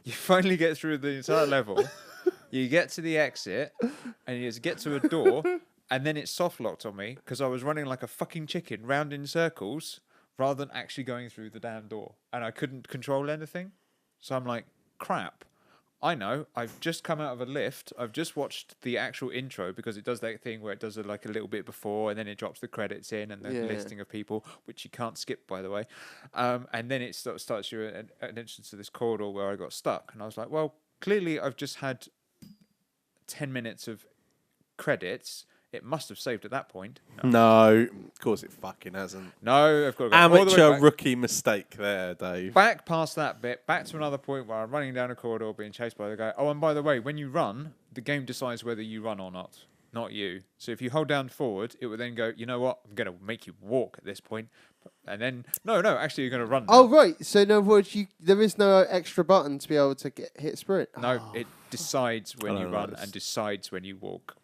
[SPEAKER 2] you finally get through the entire level. You get to the exit and you just get to a door. And then it's soft locked on me because I was running like a fucking chicken round in circles rather than actually going through the damn door. And I couldn't control anything. So I'm like, crap. I know. I've just come out of a lift. I've just watched the actual intro because it does that thing where it does it like a little bit before and then it drops the credits in and the listing of people, which you can't skip, by the way. And then it starts you an entrance to this corridor where I got stuck. And I was like, well, clearly I've just had 10 minutes of credits. It must have saved at that point.
[SPEAKER 3] No, of course it fucking hasn't.
[SPEAKER 2] No, I've got to go all the way
[SPEAKER 3] Amateur
[SPEAKER 2] back.
[SPEAKER 3] rookie mistake there, Dave.
[SPEAKER 2] Back past that bit, back to another point where I'm running down a corridor being chased by the guy. Oh, and by the way, when you run, the game decides whether you run or not you. So if you hold down forward, it will then go, you know what, I'm going to make you walk at this point. And then, no, actually you're going to run now.
[SPEAKER 1] Oh, right. So in other words, there is no extra button to be able to hit sprint.
[SPEAKER 2] No, it decides when
[SPEAKER 3] I
[SPEAKER 2] you
[SPEAKER 3] don't like
[SPEAKER 2] run
[SPEAKER 3] this.
[SPEAKER 2] and decides when you walk.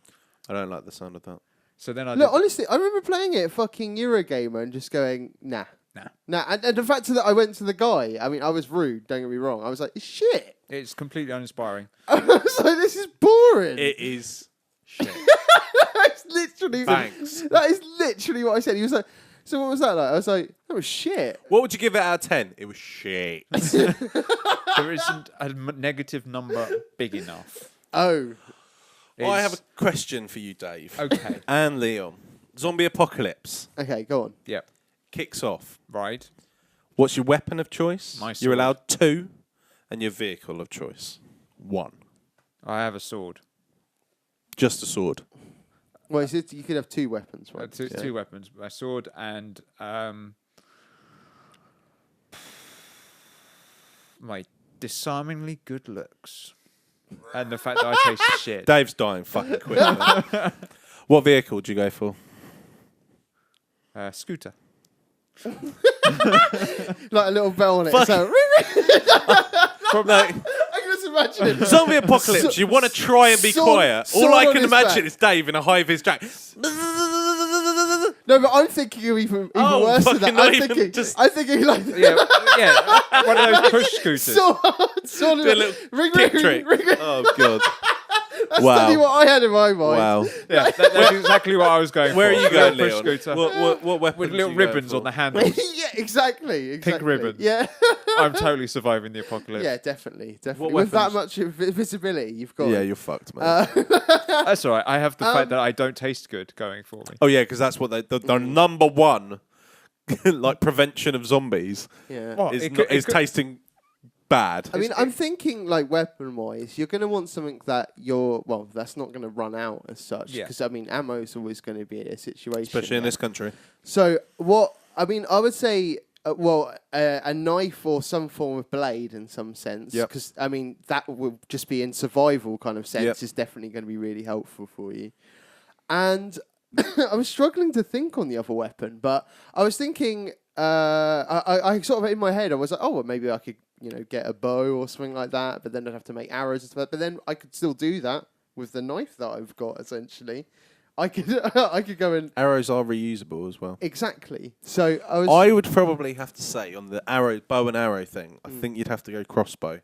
[SPEAKER 3] I don't like the sound of that.
[SPEAKER 2] So then I
[SPEAKER 1] Look,
[SPEAKER 2] did,
[SPEAKER 1] honestly, I remember playing it fucking Eurogamer and just going, nah.
[SPEAKER 2] Nah.
[SPEAKER 1] And the fact that I went to the guy, I mean, I was rude, don't get me wrong. I was like, shit.
[SPEAKER 2] it's completely uninspiring.
[SPEAKER 1] I was like, this is boring.
[SPEAKER 3] It is shit.
[SPEAKER 1] That's literally
[SPEAKER 3] Thanks.
[SPEAKER 1] That is literally what I said. He was like, so what was that like? I was like, that was shit.
[SPEAKER 3] What would you give it out of 10? It was shit.
[SPEAKER 2] There isn't a negative number big enough.
[SPEAKER 1] Oh.
[SPEAKER 3] I have a
[SPEAKER 2] It's-
[SPEAKER 3] question for you, Dave.
[SPEAKER 2] Okay.
[SPEAKER 3] And Leon. Zombie apocalypse
[SPEAKER 1] Okay, go on.
[SPEAKER 2] Yep.
[SPEAKER 3] kicks off.
[SPEAKER 2] Right.
[SPEAKER 3] What's your weapon of choice?
[SPEAKER 2] My
[SPEAKER 3] You're
[SPEAKER 2] sword.
[SPEAKER 3] allowed 2, and your vehicle of choice 1.
[SPEAKER 2] I have a sword.
[SPEAKER 3] Just a sword.
[SPEAKER 1] Well, you could have 2 weapons, right?
[SPEAKER 2] Two weapons. My sword and my disarmingly good looks. And the fact that I taste shit.
[SPEAKER 3] Dave's dying fucking quick. What vehicle would you go for?
[SPEAKER 2] Scooter.
[SPEAKER 1] Like a little bell on it.
[SPEAKER 3] Fuck.
[SPEAKER 1] So,
[SPEAKER 3] No,
[SPEAKER 1] I can just imagine it.
[SPEAKER 3] zombie apocalypse. You want to try and be
[SPEAKER 1] sword-
[SPEAKER 3] quiet.
[SPEAKER 1] sword
[SPEAKER 3] All I
[SPEAKER 1] on
[SPEAKER 3] can
[SPEAKER 1] his
[SPEAKER 3] imagine
[SPEAKER 1] back.
[SPEAKER 3] is Dave in a high-vis jacket.
[SPEAKER 1] No, but I'm thinking of even
[SPEAKER 3] Oh,
[SPEAKER 1] worse than
[SPEAKER 3] fucking
[SPEAKER 1] that.
[SPEAKER 3] not
[SPEAKER 1] I'm
[SPEAKER 3] even
[SPEAKER 1] thinking,
[SPEAKER 3] just-
[SPEAKER 1] I'm thinking like
[SPEAKER 2] Yeah, one of those push scooters.
[SPEAKER 1] sort of
[SPEAKER 3] Do a little
[SPEAKER 1] ring,
[SPEAKER 3] kick
[SPEAKER 1] ring,
[SPEAKER 3] trick.
[SPEAKER 1] ring, ring.
[SPEAKER 3] Oh, God.
[SPEAKER 1] That's
[SPEAKER 3] Wow.
[SPEAKER 1] totally what I had in my mind.
[SPEAKER 3] Wow.
[SPEAKER 2] Yeah, that's exactly what I was going
[SPEAKER 3] Where
[SPEAKER 2] for.
[SPEAKER 3] are you going,
[SPEAKER 2] Push
[SPEAKER 3] Leon?
[SPEAKER 2] scooter.
[SPEAKER 3] What weapon
[SPEAKER 2] With
[SPEAKER 3] are
[SPEAKER 2] little
[SPEAKER 3] you going
[SPEAKER 2] ribbons
[SPEAKER 3] for?
[SPEAKER 2] on the handles.
[SPEAKER 1] Yeah, exactly.
[SPEAKER 2] ribbon.
[SPEAKER 1] Yeah,
[SPEAKER 2] I'm totally surviving the apocalypse.
[SPEAKER 1] yeah, definitely.
[SPEAKER 3] What
[SPEAKER 1] With that
[SPEAKER 3] weapons?
[SPEAKER 1] much visibility, you've got.
[SPEAKER 3] Yeah, you're fucked, man.
[SPEAKER 2] That's all right. I have the fact that I don't taste good going for me.
[SPEAKER 3] Oh, yeah, because that's what the number one like prevention of zombies
[SPEAKER 1] Yeah.
[SPEAKER 2] What?
[SPEAKER 3] is,
[SPEAKER 2] It
[SPEAKER 3] not,
[SPEAKER 2] could- it
[SPEAKER 3] is
[SPEAKER 2] could-
[SPEAKER 3] tasting bad.
[SPEAKER 1] I mean, I'm thinking like weapon-wise, you're going to want something that that's not going to run out as such.
[SPEAKER 2] Yeah.
[SPEAKER 1] Because I mean, ammo is always going to be a situation.
[SPEAKER 3] Especially in
[SPEAKER 1] there.
[SPEAKER 3] this country.
[SPEAKER 1] So I would say, a knife or some form of blade in some sense.
[SPEAKER 3] Yep.
[SPEAKER 1] Because I mean, that will just be in survival kind of sense.
[SPEAKER 3] Yep.
[SPEAKER 1] Is definitely going to be really helpful for you. And I was struggling to think on the other weapon, but I was thinking. I sort of in my head I was like, oh, well, maybe I could get a bow or something like that, but then I'd have to make arrows and stuff. But then I could still do that with the knife that I've got. Essentially, I could I could go and
[SPEAKER 3] Arrows are reusable as well.
[SPEAKER 1] exactly. So
[SPEAKER 3] I would probably have to say on the bow and arrow thing, I think you'd have to go crossbow.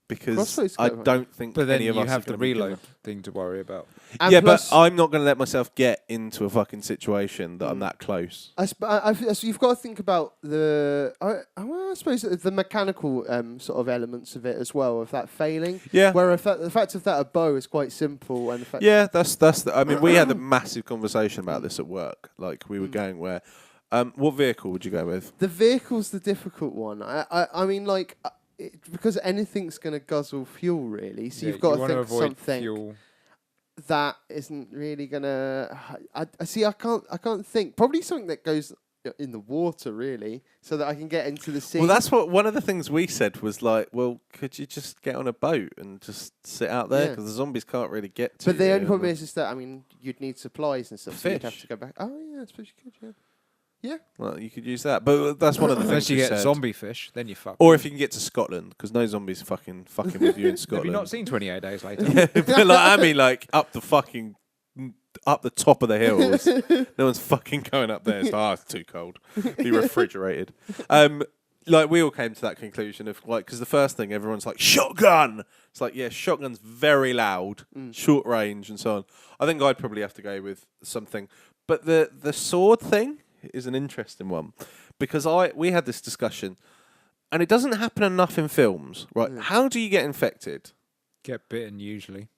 [SPEAKER 3] Because
[SPEAKER 1] Crossbow's
[SPEAKER 3] I
[SPEAKER 1] good,
[SPEAKER 3] don't think
[SPEAKER 2] But then
[SPEAKER 3] any of
[SPEAKER 2] you
[SPEAKER 3] us
[SPEAKER 2] have
[SPEAKER 3] are
[SPEAKER 2] the
[SPEAKER 3] gonna be good
[SPEAKER 2] reload
[SPEAKER 3] enough.
[SPEAKER 2] thing to worry about.
[SPEAKER 1] And
[SPEAKER 3] Yeah,
[SPEAKER 1] plus-
[SPEAKER 3] but I'm not going to let myself get into a fucking situation that I'm that close.
[SPEAKER 1] so you've got to think about I suppose the mechanical sort of elements of it as well, of that failing.
[SPEAKER 3] Yeah.
[SPEAKER 1] Where the fact of that a bow is quite simple, and the fact
[SPEAKER 3] Yeah, I mean, we had a massive conversation about this at work. Like, we were going where... what vehicle would you go with?
[SPEAKER 1] the vehicle's the difficult one. I mean, like, because anything's going to guzzle fuel, really. So you've got to think something
[SPEAKER 2] fuel.
[SPEAKER 1] that isn't really going to. I see. I can't think. Probably something that goes in the water, really, so that I can get into the sea.
[SPEAKER 3] Well, that's what one of the things we said was like, well, could you just get on a boat and just sit out there?
[SPEAKER 1] Yeah.
[SPEAKER 3] Because the zombies can't really get to
[SPEAKER 1] But the
[SPEAKER 3] you,
[SPEAKER 1] only
[SPEAKER 3] and
[SPEAKER 1] problem is that, I mean, you'd need supplies and stuff, so you'd have
[SPEAKER 3] Fish.
[SPEAKER 1] to go back. Oh, yeah, I suppose you could, yeah. Yeah.
[SPEAKER 3] well, you could use that. But that's one of the things
[SPEAKER 2] Unless you
[SPEAKER 3] we
[SPEAKER 2] get
[SPEAKER 3] said.
[SPEAKER 2] zombie fish, then you fuck.
[SPEAKER 3] Or if you can get to Scotland, because no zombies fucking with you in
[SPEAKER 2] Have
[SPEAKER 3] Scotland.
[SPEAKER 2] you not seen 28 Days Later?
[SPEAKER 3] But like, I mean, like up the top of the hills. No one's fucking going up there. It's too cold. Be refrigerated. Like we all came to that conclusion of like, because the first thing everyone's like shotgun. It's like, yeah, shotgun's very loud, short range, and so on. I think I'd probably have to go with something. But the sword thing is an interesting one because we had this discussion, and it doesn't happen enough in films, right? How do you get infected?
[SPEAKER 2] Get bitten usually.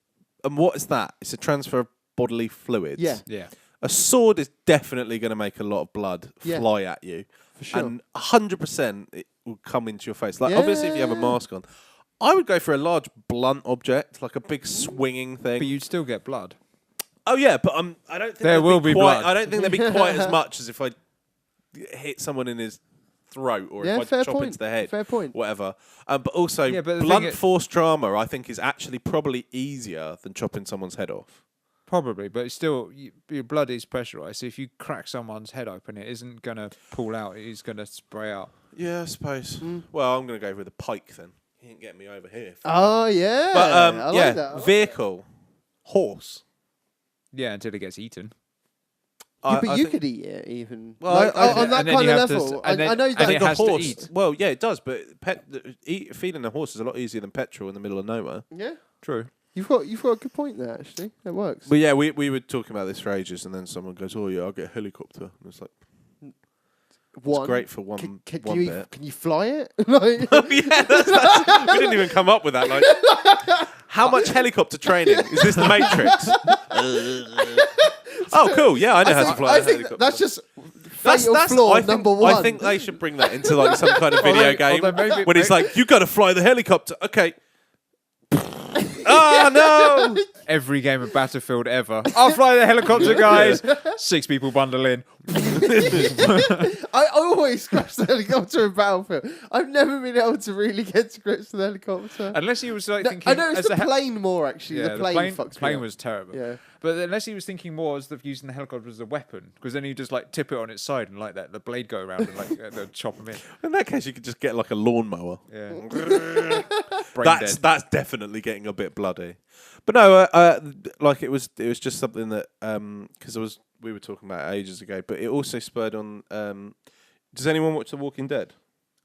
[SPEAKER 3] And what is that? It's a transfer of bodily fluids.
[SPEAKER 1] Yeah.
[SPEAKER 2] Yeah.
[SPEAKER 3] A sword is definitely going to make a lot of blood
[SPEAKER 1] Yeah.
[SPEAKER 3] fly at you.
[SPEAKER 1] For sure.
[SPEAKER 3] And 100% it will come into your face. Like, obviously, if you have a
[SPEAKER 1] Yeah.
[SPEAKER 3] mask on, I would go for a large blunt object, like a big swinging thing.
[SPEAKER 2] But you'd still get blood.
[SPEAKER 3] Oh, yeah, but I don't think
[SPEAKER 2] There
[SPEAKER 3] there'd
[SPEAKER 2] will be
[SPEAKER 3] quite,
[SPEAKER 2] blood.
[SPEAKER 3] I don't think there'd be quite as much as if I hit someone in his throat or
[SPEAKER 1] Yeah,
[SPEAKER 3] if I
[SPEAKER 1] fair
[SPEAKER 3] chop
[SPEAKER 1] point.
[SPEAKER 3] into the head.
[SPEAKER 1] Fair point.
[SPEAKER 3] Whatever. But also,
[SPEAKER 2] Yeah, but the
[SPEAKER 3] blunt
[SPEAKER 2] thing
[SPEAKER 3] force trauma, I think, is actually probably easier than chopping someone's head off.
[SPEAKER 2] Probably, but it's still, your blood is pressurized. So if you crack someone's head open, it isn't going to pull out. It is going to spray out.
[SPEAKER 3] Yeah, I suppose. Well, I'm going to go with a pike then. He ain't getting me over here.
[SPEAKER 1] Oh, yeah.
[SPEAKER 3] But
[SPEAKER 1] I like
[SPEAKER 3] yeah,
[SPEAKER 1] that.
[SPEAKER 3] vehicle, horse.
[SPEAKER 2] Yeah, until it gets eaten.
[SPEAKER 1] Yeah, but
[SPEAKER 3] I
[SPEAKER 1] you
[SPEAKER 3] think-
[SPEAKER 1] could eat it even.
[SPEAKER 3] Well,
[SPEAKER 1] Like,
[SPEAKER 3] I-
[SPEAKER 1] on that
[SPEAKER 2] and then
[SPEAKER 1] kind
[SPEAKER 2] you
[SPEAKER 1] of
[SPEAKER 2] have to
[SPEAKER 1] level.
[SPEAKER 2] s- and then-
[SPEAKER 1] I know
[SPEAKER 2] and
[SPEAKER 1] that.
[SPEAKER 2] it
[SPEAKER 3] the
[SPEAKER 2] has to
[SPEAKER 3] horse.
[SPEAKER 2] eat.
[SPEAKER 3] Well, yeah, it does, but feeding a horse is a lot easier than petrol in the middle of nowhere.
[SPEAKER 1] Yeah.
[SPEAKER 2] True.
[SPEAKER 1] You've got a good point there, actually. That works.
[SPEAKER 3] But yeah, we were talking about this for ages, and then someone goes, "Oh yeah, I'll get a helicopter." And it's like,
[SPEAKER 1] One.
[SPEAKER 3] it's great for one
[SPEAKER 1] Can
[SPEAKER 3] one
[SPEAKER 1] you
[SPEAKER 3] bit.
[SPEAKER 1] can you fly it? Like,
[SPEAKER 3] Yeah, we didn't even come up with that. Like, how much helicopter training is this? The Matrix? Oh, cool. Yeah, I know how to fly
[SPEAKER 1] I
[SPEAKER 3] a
[SPEAKER 1] think
[SPEAKER 3] helicopter.
[SPEAKER 1] that's just fatal
[SPEAKER 3] I
[SPEAKER 1] flaw
[SPEAKER 3] think,
[SPEAKER 1] number one.
[SPEAKER 3] I think they should bring that into like some kind of video game
[SPEAKER 2] although maybe-
[SPEAKER 3] when it's like, you got to fly the helicopter. Okay. Oh no!
[SPEAKER 2] Every game of Battlefield ever. I'll fly the helicopter, guys. 6 people bundle in.
[SPEAKER 1] I always crash the helicopter in Battlefield. I've never been able to really get to grips with the helicopter.
[SPEAKER 2] Unless he was like
[SPEAKER 1] No,
[SPEAKER 2] thinking.
[SPEAKER 1] I know it's
[SPEAKER 2] as
[SPEAKER 1] the
[SPEAKER 2] a
[SPEAKER 1] plane more actually.
[SPEAKER 2] Yeah,
[SPEAKER 1] the plane fucks me
[SPEAKER 2] plane
[SPEAKER 1] up.
[SPEAKER 2] was terrible.
[SPEAKER 1] Yeah.
[SPEAKER 2] But unless he was thinking more as of using the helicopter as a weapon, because then you just like tip it on its side and like that the blade go around and like they'll chop him in.
[SPEAKER 3] In that case, you could just get like a lawnmower.
[SPEAKER 2] Yeah. Brain dead.
[SPEAKER 3] That's definitely getting a bit bloody. But no, like it was just something that because we were talking about it ages ago, but it also spurred on. Does anyone watch The Walking Dead?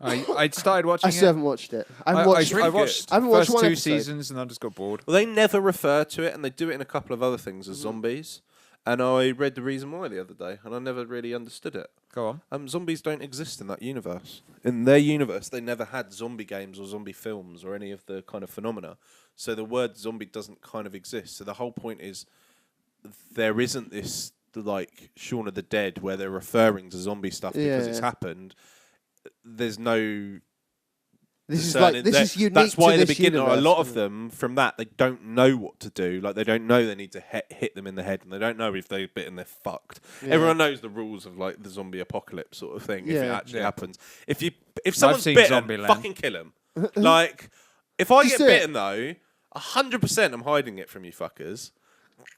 [SPEAKER 2] I started watching
[SPEAKER 1] I
[SPEAKER 2] it.
[SPEAKER 1] still haven't watched it. I haven't
[SPEAKER 2] I
[SPEAKER 1] watched.
[SPEAKER 2] watched
[SPEAKER 1] I haven't watched
[SPEAKER 2] first
[SPEAKER 1] one
[SPEAKER 2] 2
[SPEAKER 1] episode.
[SPEAKER 2] seasons and I just got bored.
[SPEAKER 3] Well, they never refer to it, and they do it in a couple of other things as zombies. And I read the reason why the other day, and I never really understood it.
[SPEAKER 2] Go on.
[SPEAKER 3] Zombies don't exist in that universe. In their universe, they never had zombie games or zombie films or any of the kind of phenomena. So the word zombie doesn't kind of exist. So the whole point is there isn't this like Shaun of the Dead where they're referring to zombie stuff because it's
[SPEAKER 1] Yeah.
[SPEAKER 3] happened. There's no.
[SPEAKER 1] This is
[SPEAKER 3] certain-
[SPEAKER 1] like this
[SPEAKER 3] that-
[SPEAKER 1] is unique.
[SPEAKER 3] That's why
[SPEAKER 1] to
[SPEAKER 3] in the
[SPEAKER 1] this
[SPEAKER 3] beginning, a
[SPEAKER 1] universe,
[SPEAKER 3] lot of
[SPEAKER 1] isn't it?
[SPEAKER 3] them from that they don't know what to do. Like they don't know they need to hit them in the head, and they don't know if they're bitten, they're fucked.
[SPEAKER 1] Yeah.
[SPEAKER 3] Everyone knows the rules of like the zombie apocalypse sort of thing. If it
[SPEAKER 1] Yeah.
[SPEAKER 3] actually
[SPEAKER 2] Yeah.
[SPEAKER 3] happens, if someone's
[SPEAKER 2] seen
[SPEAKER 3] bitten,
[SPEAKER 2] Zombieland.
[SPEAKER 3] fucking kill him. Like if I
[SPEAKER 1] Just
[SPEAKER 3] get
[SPEAKER 1] do it.
[SPEAKER 3] bitten though, 100% I'm hiding it from you fuckers.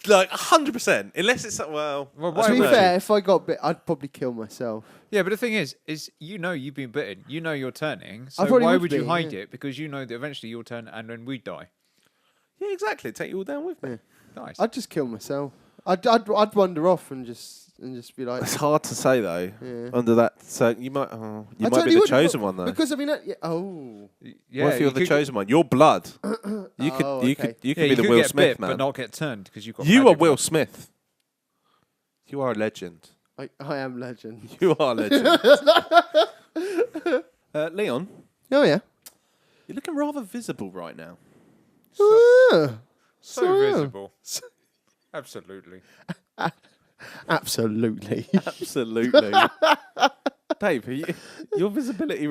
[SPEAKER 3] Like 100%. Unless it's
[SPEAKER 2] Well,
[SPEAKER 3] I
[SPEAKER 2] why
[SPEAKER 1] To
[SPEAKER 3] don't
[SPEAKER 1] be
[SPEAKER 3] know.
[SPEAKER 1] fair, if I got bit, I'd probably kill myself.
[SPEAKER 2] Yeah, but the thing is you've been bitten. You know you're turning. So
[SPEAKER 1] probably
[SPEAKER 2] why
[SPEAKER 1] would
[SPEAKER 2] would you
[SPEAKER 1] be,
[SPEAKER 2] hide
[SPEAKER 1] yeah.
[SPEAKER 2] it? Because you know that eventually you'll turn and then we die.
[SPEAKER 3] Yeah, exactly. Take you all down with me.
[SPEAKER 1] Yeah.
[SPEAKER 2] Nice.
[SPEAKER 1] I'd just kill myself. I'd wander off and just be like.
[SPEAKER 3] It's hard to say though.
[SPEAKER 1] Yeah.
[SPEAKER 3] Under that, so you might
[SPEAKER 1] I
[SPEAKER 3] be the
[SPEAKER 1] totally would,
[SPEAKER 3] chosen one though.
[SPEAKER 1] Because I mean, oh.
[SPEAKER 2] Yeah,
[SPEAKER 3] what if you're
[SPEAKER 2] you
[SPEAKER 3] the
[SPEAKER 2] could-
[SPEAKER 3] chosen one? Your blood. You could
[SPEAKER 1] Oh,
[SPEAKER 3] you
[SPEAKER 1] okay.
[SPEAKER 3] could you could
[SPEAKER 2] Yeah,
[SPEAKER 3] be
[SPEAKER 2] you
[SPEAKER 3] the
[SPEAKER 2] could
[SPEAKER 3] Will
[SPEAKER 2] get
[SPEAKER 3] Smith
[SPEAKER 2] bit,
[SPEAKER 3] man.
[SPEAKER 2] but not get turned because you've got.
[SPEAKER 3] You are
[SPEAKER 2] magic
[SPEAKER 3] Will
[SPEAKER 2] blood.
[SPEAKER 3] Smith. You are a legend.
[SPEAKER 1] I am legend.
[SPEAKER 3] You are a legend. Leon,
[SPEAKER 1] Oh yeah.
[SPEAKER 3] you're looking rather visible right now.
[SPEAKER 1] So,
[SPEAKER 2] So visible. Absolutely.
[SPEAKER 1] Absolutely.
[SPEAKER 3] Absolutely. Dave, your visibility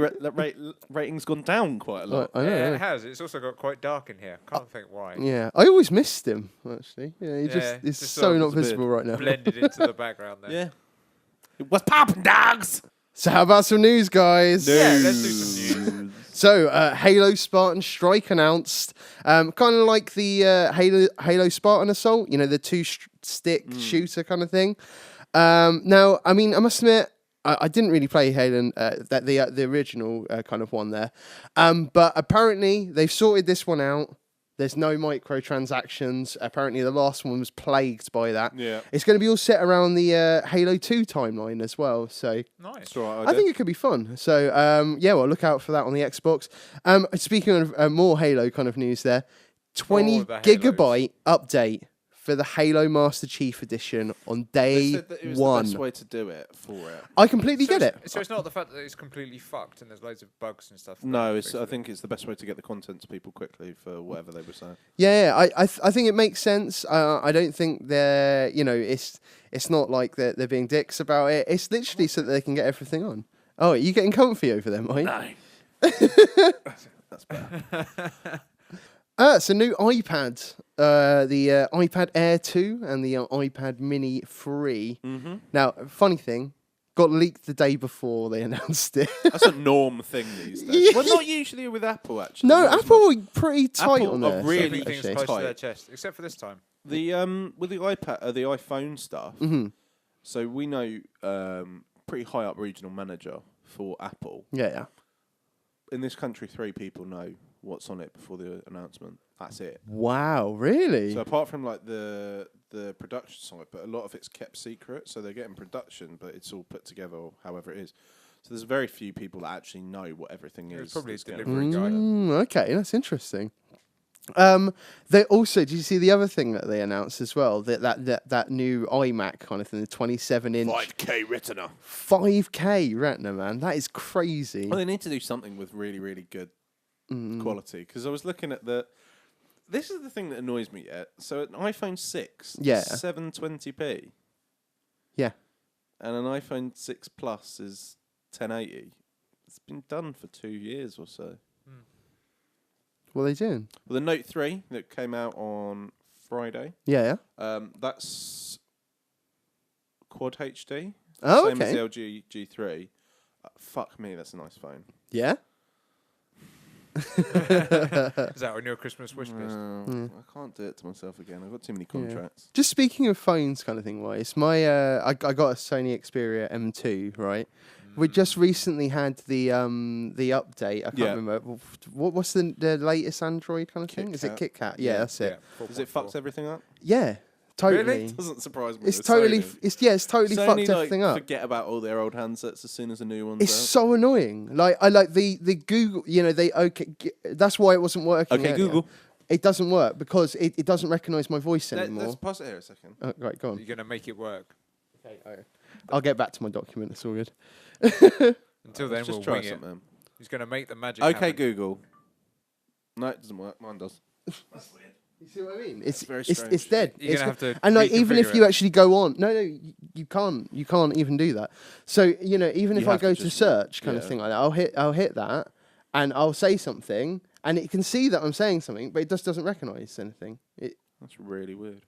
[SPEAKER 3] rating's gone down quite a lot.
[SPEAKER 1] I know.
[SPEAKER 2] Yeah,
[SPEAKER 1] yeah.
[SPEAKER 2] it has. It's also got quite dark in here. Can't think why.
[SPEAKER 1] Yeah, I always missed him. Actually, yeah, he
[SPEAKER 2] Yeah,
[SPEAKER 1] he's
[SPEAKER 2] just
[SPEAKER 1] so
[SPEAKER 2] sort of
[SPEAKER 1] not
[SPEAKER 3] disappeared.
[SPEAKER 1] visible right now.
[SPEAKER 2] Blended into the background there.
[SPEAKER 3] Yeah. What's poppin', dogs?
[SPEAKER 1] So how about some news, guys?
[SPEAKER 2] Yeah, let's do some news.
[SPEAKER 1] So Halo Spartan Strike announced, kind of like the Halo Spartan Assault. You know, the stick shooter kind of thing. Now, I mean, I must admit, I didn't really play Halo, the original kind of one there, but apparently they've sorted this one out. There's no microtransactions. Apparently, the last one was plagued by that.
[SPEAKER 3] Yeah.
[SPEAKER 1] It's going to be all set around the Halo 2 timeline as well. So
[SPEAKER 2] Nice.
[SPEAKER 3] That's all right.
[SPEAKER 1] I think it could be fun. So yeah, well, look out for that on the Xbox. Speaking of more Halo kind of news, there, 20
[SPEAKER 2] the Halos.
[SPEAKER 1] gigabyte update for the Halo Master Chief Edition on day
[SPEAKER 3] They said that it was
[SPEAKER 1] one.
[SPEAKER 3] the best way to do it for it.
[SPEAKER 1] I completely get it.
[SPEAKER 2] So it's not the fact that it's completely fucked and there's loads of bugs and stuff.
[SPEAKER 3] No, I think it's the best way to get the content to people quickly for whatever they were saying.
[SPEAKER 1] Yeah, I think it makes sense. I don't think they're, it's not like they're being dicks about it. It's literally so that they can get everything on. Oh, are you getting comfy over there, Mike?
[SPEAKER 3] No. That's better.
[SPEAKER 1] It's a new iPad, the iPad Air 2 and the iPad Mini 3.
[SPEAKER 3] Mm-hmm.
[SPEAKER 1] Now, funny thing, got leaked the day before they announced it.
[SPEAKER 3] That's a norm thing these days.
[SPEAKER 1] Yeah.
[SPEAKER 3] Well, not usually with Apple, actually.
[SPEAKER 1] No,
[SPEAKER 3] Not as
[SPEAKER 1] Apple
[SPEAKER 3] much.
[SPEAKER 1] are pretty tight
[SPEAKER 3] Apple
[SPEAKER 1] on
[SPEAKER 3] are
[SPEAKER 1] there.
[SPEAKER 3] really
[SPEAKER 2] Everything's
[SPEAKER 1] actually.
[SPEAKER 2] close to
[SPEAKER 3] tight.
[SPEAKER 2] their chest, except for this time.
[SPEAKER 3] The with the iPad, the iPhone stuff.
[SPEAKER 1] Mhm.
[SPEAKER 3] So we know pretty high up regional manager for Apple.
[SPEAKER 1] Yeah.
[SPEAKER 3] In this country, 3 people know what's on it before the announcement. That's it.
[SPEAKER 1] Wow, really?
[SPEAKER 3] So apart from like the production side, but a lot of it's kept secret. So they're getting production, but it's all put together, or however it is. So there's very few people that actually know what everything
[SPEAKER 2] It's
[SPEAKER 3] is.
[SPEAKER 2] probably
[SPEAKER 3] that's
[SPEAKER 2] a
[SPEAKER 3] getting
[SPEAKER 2] delivery guy.
[SPEAKER 1] Okay, that's interesting. They also, did you see the other thing that they announced as well? That new iMac kind of thing, the 27-inch
[SPEAKER 3] 5K Retina.
[SPEAKER 1] 5K Retina, man. That is crazy.
[SPEAKER 3] Well, they need to do something with really, really good quality. Because I was looking at this is the thing that annoys me yet. So an iPhone 6
[SPEAKER 1] Yeah.
[SPEAKER 3] is 720p.
[SPEAKER 1] Yeah.
[SPEAKER 3] And an iPhone 6 Plus is 1080. It's been done for 2 years or so.
[SPEAKER 1] What are they doing?
[SPEAKER 3] Well, the Note 3 that came out on Friday,
[SPEAKER 1] Yeah.
[SPEAKER 3] that's Quad HD.
[SPEAKER 1] Oh,
[SPEAKER 3] Same as
[SPEAKER 1] okay.
[SPEAKER 3] the LG G3. Fuck me, that's a nice phone.
[SPEAKER 1] Yeah.
[SPEAKER 2] Is that on your Christmas wish list?
[SPEAKER 3] No, I can't do it to myself again. I've got too many contracts.
[SPEAKER 1] Just speaking of phones, kind of thing wise, I got a Sony Xperia M2, right? We just recently had the update. I can't
[SPEAKER 3] Yeah.
[SPEAKER 1] remember what's the latest Android kind of thing. Is it
[SPEAKER 3] KitKat.
[SPEAKER 1] KitKat? Yeah, that's it.
[SPEAKER 3] Does it fucks everything up?
[SPEAKER 1] Yeah, totally.
[SPEAKER 2] Really?
[SPEAKER 3] Doesn't surprise me.
[SPEAKER 1] It's
[SPEAKER 3] with
[SPEAKER 1] totally,
[SPEAKER 3] Sony.
[SPEAKER 1] it's totally
[SPEAKER 3] Sony,
[SPEAKER 1] fucked
[SPEAKER 3] like,
[SPEAKER 1] everything up.
[SPEAKER 3] Forget about all their old handsets as soon as a new one's
[SPEAKER 1] It's
[SPEAKER 3] out.
[SPEAKER 1] so annoying. Like I like the Google. You know that's why it wasn't working.
[SPEAKER 3] Okay,
[SPEAKER 1] earlier.
[SPEAKER 3] Google.
[SPEAKER 1] It doesn't work because it doesn't recognise my voice anymore.
[SPEAKER 3] Let's pause it here a second.
[SPEAKER 1] Right, go on.
[SPEAKER 2] You're gonna make it work.
[SPEAKER 1] I'll get back to my document. It's all good.
[SPEAKER 2] Until then,
[SPEAKER 3] Let's just
[SPEAKER 2] we'll
[SPEAKER 3] try
[SPEAKER 2] wing it.
[SPEAKER 3] something.
[SPEAKER 2] He's gonna make the magic.
[SPEAKER 3] Okay,
[SPEAKER 2] happen.
[SPEAKER 3] Google. No, it doesn't work. Mine does.
[SPEAKER 1] You see what I mean? It's
[SPEAKER 3] very
[SPEAKER 1] it's
[SPEAKER 3] strange.
[SPEAKER 1] dead.
[SPEAKER 2] You're
[SPEAKER 1] It's
[SPEAKER 2] gonna have to
[SPEAKER 1] and like even if
[SPEAKER 2] reconfigure
[SPEAKER 1] you
[SPEAKER 2] it.
[SPEAKER 1] actually go on, no, you can't even do that. So even if
[SPEAKER 3] You
[SPEAKER 1] I
[SPEAKER 3] have
[SPEAKER 1] go
[SPEAKER 3] to
[SPEAKER 1] to
[SPEAKER 3] just
[SPEAKER 1] search kind of
[SPEAKER 3] yeah.
[SPEAKER 1] thing like that, I'll hit that, and I'll say something, and it can see that I'm saying something, but it just doesn't recognise anything.
[SPEAKER 3] That's really weird.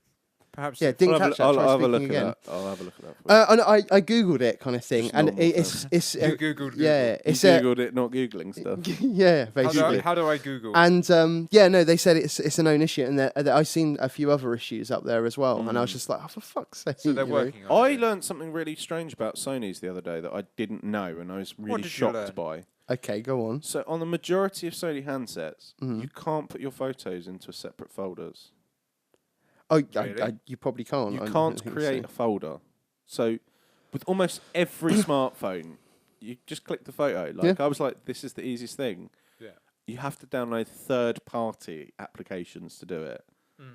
[SPEAKER 2] Perhaps.
[SPEAKER 1] Yeah,
[SPEAKER 2] if-
[SPEAKER 1] didn't
[SPEAKER 3] I'll have,
[SPEAKER 1] catch that.
[SPEAKER 3] I'll
[SPEAKER 1] Try
[SPEAKER 3] have a
[SPEAKER 1] speaking
[SPEAKER 3] look
[SPEAKER 1] again.
[SPEAKER 3] at that. I'll have a look at that. For you.
[SPEAKER 1] And I googled it, kind of thing,
[SPEAKER 3] Just
[SPEAKER 1] and
[SPEAKER 3] normal
[SPEAKER 1] it's
[SPEAKER 2] You googled
[SPEAKER 1] yeah,
[SPEAKER 2] Google.
[SPEAKER 1] it's
[SPEAKER 3] You googled it, not googling stuff.
[SPEAKER 1] yeah,
[SPEAKER 2] How
[SPEAKER 1] basically.
[SPEAKER 2] how do I Google?
[SPEAKER 1] And yeah, no, they said it's a known issue, and I've seen a few other issues up there as well, and I was just like, oh, for fuck's sake!
[SPEAKER 2] so they're
[SPEAKER 1] you know?
[SPEAKER 2] working on
[SPEAKER 3] I
[SPEAKER 2] it.
[SPEAKER 3] learned something really strange about Sony's the other day that I didn't know, and I was really
[SPEAKER 2] did you learn?
[SPEAKER 3] shocked by.
[SPEAKER 1] Okay, go on.
[SPEAKER 3] So on the majority of Sony handsets,
[SPEAKER 1] Mm-hmm.
[SPEAKER 3] you can't put your photos into separate folders.
[SPEAKER 1] Oh,
[SPEAKER 2] Really?
[SPEAKER 1] you probably can't.
[SPEAKER 3] You
[SPEAKER 1] I
[SPEAKER 3] can't
[SPEAKER 1] don't think
[SPEAKER 3] create
[SPEAKER 1] so.
[SPEAKER 3] a folder. So with almost every smartphone, you just click the photo. Like
[SPEAKER 1] Yeah.
[SPEAKER 3] I was like, this is the easiest thing.
[SPEAKER 2] Yeah.
[SPEAKER 3] You have to download third-party applications to do it.
[SPEAKER 2] Mm.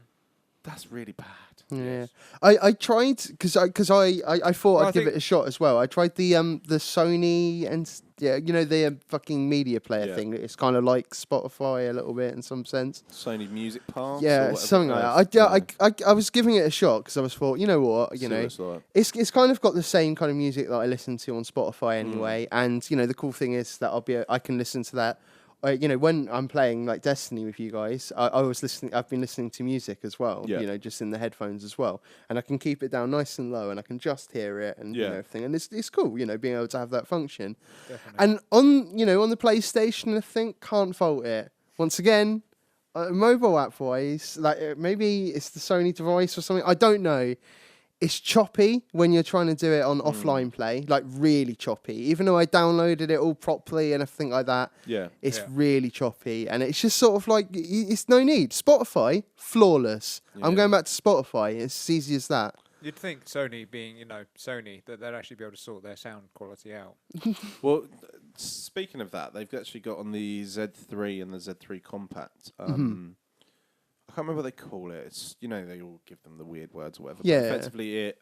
[SPEAKER 3] That's really bad.
[SPEAKER 1] Yeah, I tried because I thought
[SPEAKER 2] Well, I
[SPEAKER 1] I'd give
[SPEAKER 2] think-
[SPEAKER 1] it a shot as well. I tried the Sony and yeah, you know, the fucking media player
[SPEAKER 3] Yeah.
[SPEAKER 1] thing. It's kind of like Spotify a little bit in some sense.
[SPEAKER 3] Sony Music Pass. or
[SPEAKER 1] Yeah,
[SPEAKER 3] whatever
[SPEAKER 1] something
[SPEAKER 3] it
[SPEAKER 1] like
[SPEAKER 3] does.
[SPEAKER 1] that. I was giving it a shot because I was thought, you know what, you
[SPEAKER 3] See
[SPEAKER 1] know,
[SPEAKER 3] what it's like.
[SPEAKER 1] it's kind of got the same kind of music that I listen to on
[SPEAKER 3] Mm.
[SPEAKER 1] Spotify anyway. And you know, the cool thing is that I can listen to that. You know, when I'm playing like Destiny with you guys, I've been listening to music as well.
[SPEAKER 3] Yeah.
[SPEAKER 1] You know, just in the headphones as well, and I can keep it down nice and low, and I can just hear it and you
[SPEAKER 3] Yeah.
[SPEAKER 1] know everything. And it's cool, you know, being able to have that function.
[SPEAKER 2] Definitely.
[SPEAKER 1] And on the PlayStation, I think can't fault it. Once again, mobile app wise, like maybe it's the Sony device or something. I don't know. It's choppy when you're trying to do it on offline play, like really choppy. Even though I downloaded it all properly and everything like that,
[SPEAKER 3] Yeah.
[SPEAKER 1] it's
[SPEAKER 2] Yeah.
[SPEAKER 1] really choppy. And it's just sort of like, it's no need. Spotify, flawless. I'm
[SPEAKER 3] Yeah.
[SPEAKER 1] going back to Spotify. It's as easy as that.
[SPEAKER 2] You'd think Sony, being Sony, that they'd actually be able to sort their sound quality out.
[SPEAKER 3] Well, speaking of that, they've actually got on the Z3 and the Z3 Compact.
[SPEAKER 1] Mm-hmm.
[SPEAKER 3] I can't remember what they call it. It's they all give them the weird words or whatever.
[SPEAKER 1] Yeah.
[SPEAKER 3] But effectively, it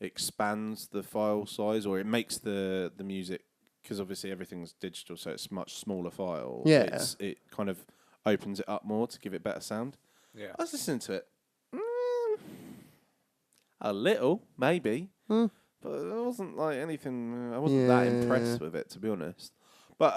[SPEAKER 3] expands the file size, or it makes the music, because obviously everything's digital, so it's a much smaller file.
[SPEAKER 1] Yeah.
[SPEAKER 3] It kind of opens it up more to give it better sound.
[SPEAKER 2] Yeah.
[SPEAKER 3] I was listening to it. A little, maybe.
[SPEAKER 1] Hmm.
[SPEAKER 3] But it wasn't like anything. I wasn't that
[SPEAKER 1] Yeah.
[SPEAKER 3] impressed with it, to be honest. But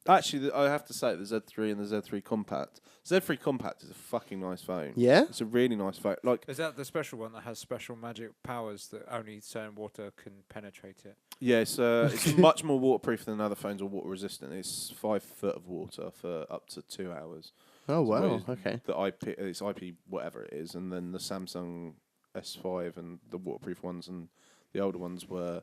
[SPEAKER 3] actually, I have to say, the Z3 and the Z3 Compact. Z3 Compact is a fucking nice phone.
[SPEAKER 1] Yeah?
[SPEAKER 3] It's a really nice phone. Like,
[SPEAKER 2] Is that the special one that has special magic powers that only certain water can penetrate it?
[SPEAKER 3] yeah, it's much more waterproof than other phones or water resistant. It's 5 foot of water for up to 2 hours.
[SPEAKER 1] Oh, wow.
[SPEAKER 3] Whereas
[SPEAKER 1] Okay.
[SPEAKER 3] The it's IP whatever it is, and then the Samsung S5 and the waterproof ones and the older ones were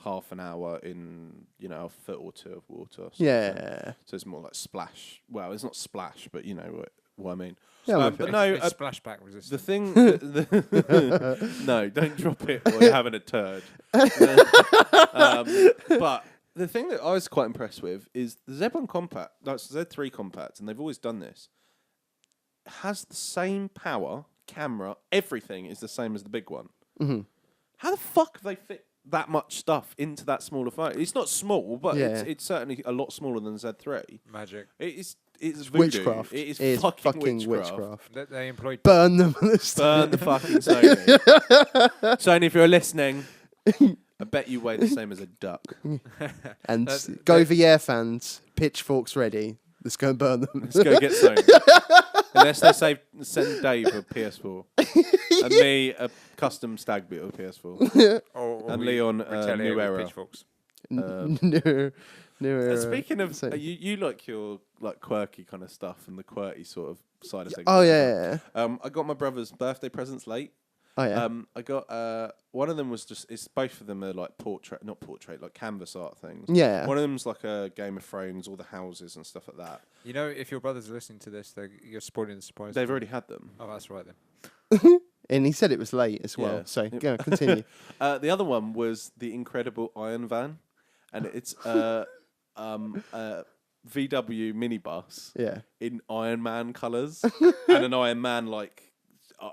[SPEAKER 3] half an hour in a foot or two of water. sort of thing.
[SPEAKER 1] Yeah.
[SPEAKER 3] So it's more like splash. Well, it's not splash, but you know what I mean.
[SPEAKER 1] Yeah, I'm with
[SPEAKER 3] but
[SPEAKER 1] you.
[SPEAKER 3] no,
[SPEAKER 2] It's splashback resistant.
[SPEAKER 3] the thing. No, don't drop it or you're having a turd. But the thing that I was quite impressed with is the Z1 Compact. That's Z3 Compact, and they've always done this. Has the same power, camera, everything is the same as the big one.
[SPEAKER 1] Mm-hmm.
[SPEAKER 3] How the fuck have they fit that much stuff into that smaller phone? It's not small, but
[SPEAKER 1] Yeah.
[SPEAKER 3] it's certainly a lot smaller than Z3.
[SPEAKER 2] Magic.
[SPEAKER 3] It's voodoo.
[SPEAKER 1] Witchcraft.
[SPEAKER 3] It is
[SPEAKER 1] It is
[SPEAKER 3] fucking witchcraft.
[SPEAKER 2] That they employed.
[SPEAKER 1] Burn them.
[SPEAKER 3] Burn the fucking Sony. Sony, if you're listening, I bet you weigh the same as a duck.
[SPEAKER 1] And
[SPEAKER 2] That-
[SPEAKER 1] go VR fans, pitchforks ready. Let's go and burn them.
[SPEAKER 3] Let's go get Sony. Unless they send Dave a PS4 and me a custom Stag Beetle PS4
[SPEAKER 2] Or
[SPEAKER 3] and
[SPEAKER 2] we
[SPEAKER 3] Leon
[SPEAKER 2] retaliate
[SPEAKER 3] New
[SPEAKER 2] with
[SPEAKER 3] Era.
[SPEAKER 2] pitchforks.
[SPEAKER 1] No.
[SPEAKER 3] Speaking of,
[SPEAKER 1] So-
[SPEAKER 3] you like your like quirky kind of stuff and the QWERTY sort of side of things.
[SPEAKER 1] Oh yeah.
[SPEAKER 3] I got my brother's birthday presents late.
[SPEAKER 1] Oh yeah.
[SPEAKER 3] I got one of them was it's both of them are like not portrait, like canvas art things.
[SPEAKER 1] Yeah.
[SPEAKER 3] One of them's like a Game of Thrones, all the houses and stuff like that.
[SPEAKER 2] You know, if your brothers are listening to this, you're spoiling the surprise.
[SPEAKER 3] They've already had them.
[SPEAKER 2] Oh, that's right then.
[SPEAKER 1] And he said it was late as well.
[SPEAKER 3] Yeah.
[SPEAKER 1] So go continue.
[SPEAKER 3] The other one was the Incredible Iron Van, and it's VW minibus
[SPEAKER 1] Yeah.
[SPEAKER 3] in Iron Man colours and an Iron Man like.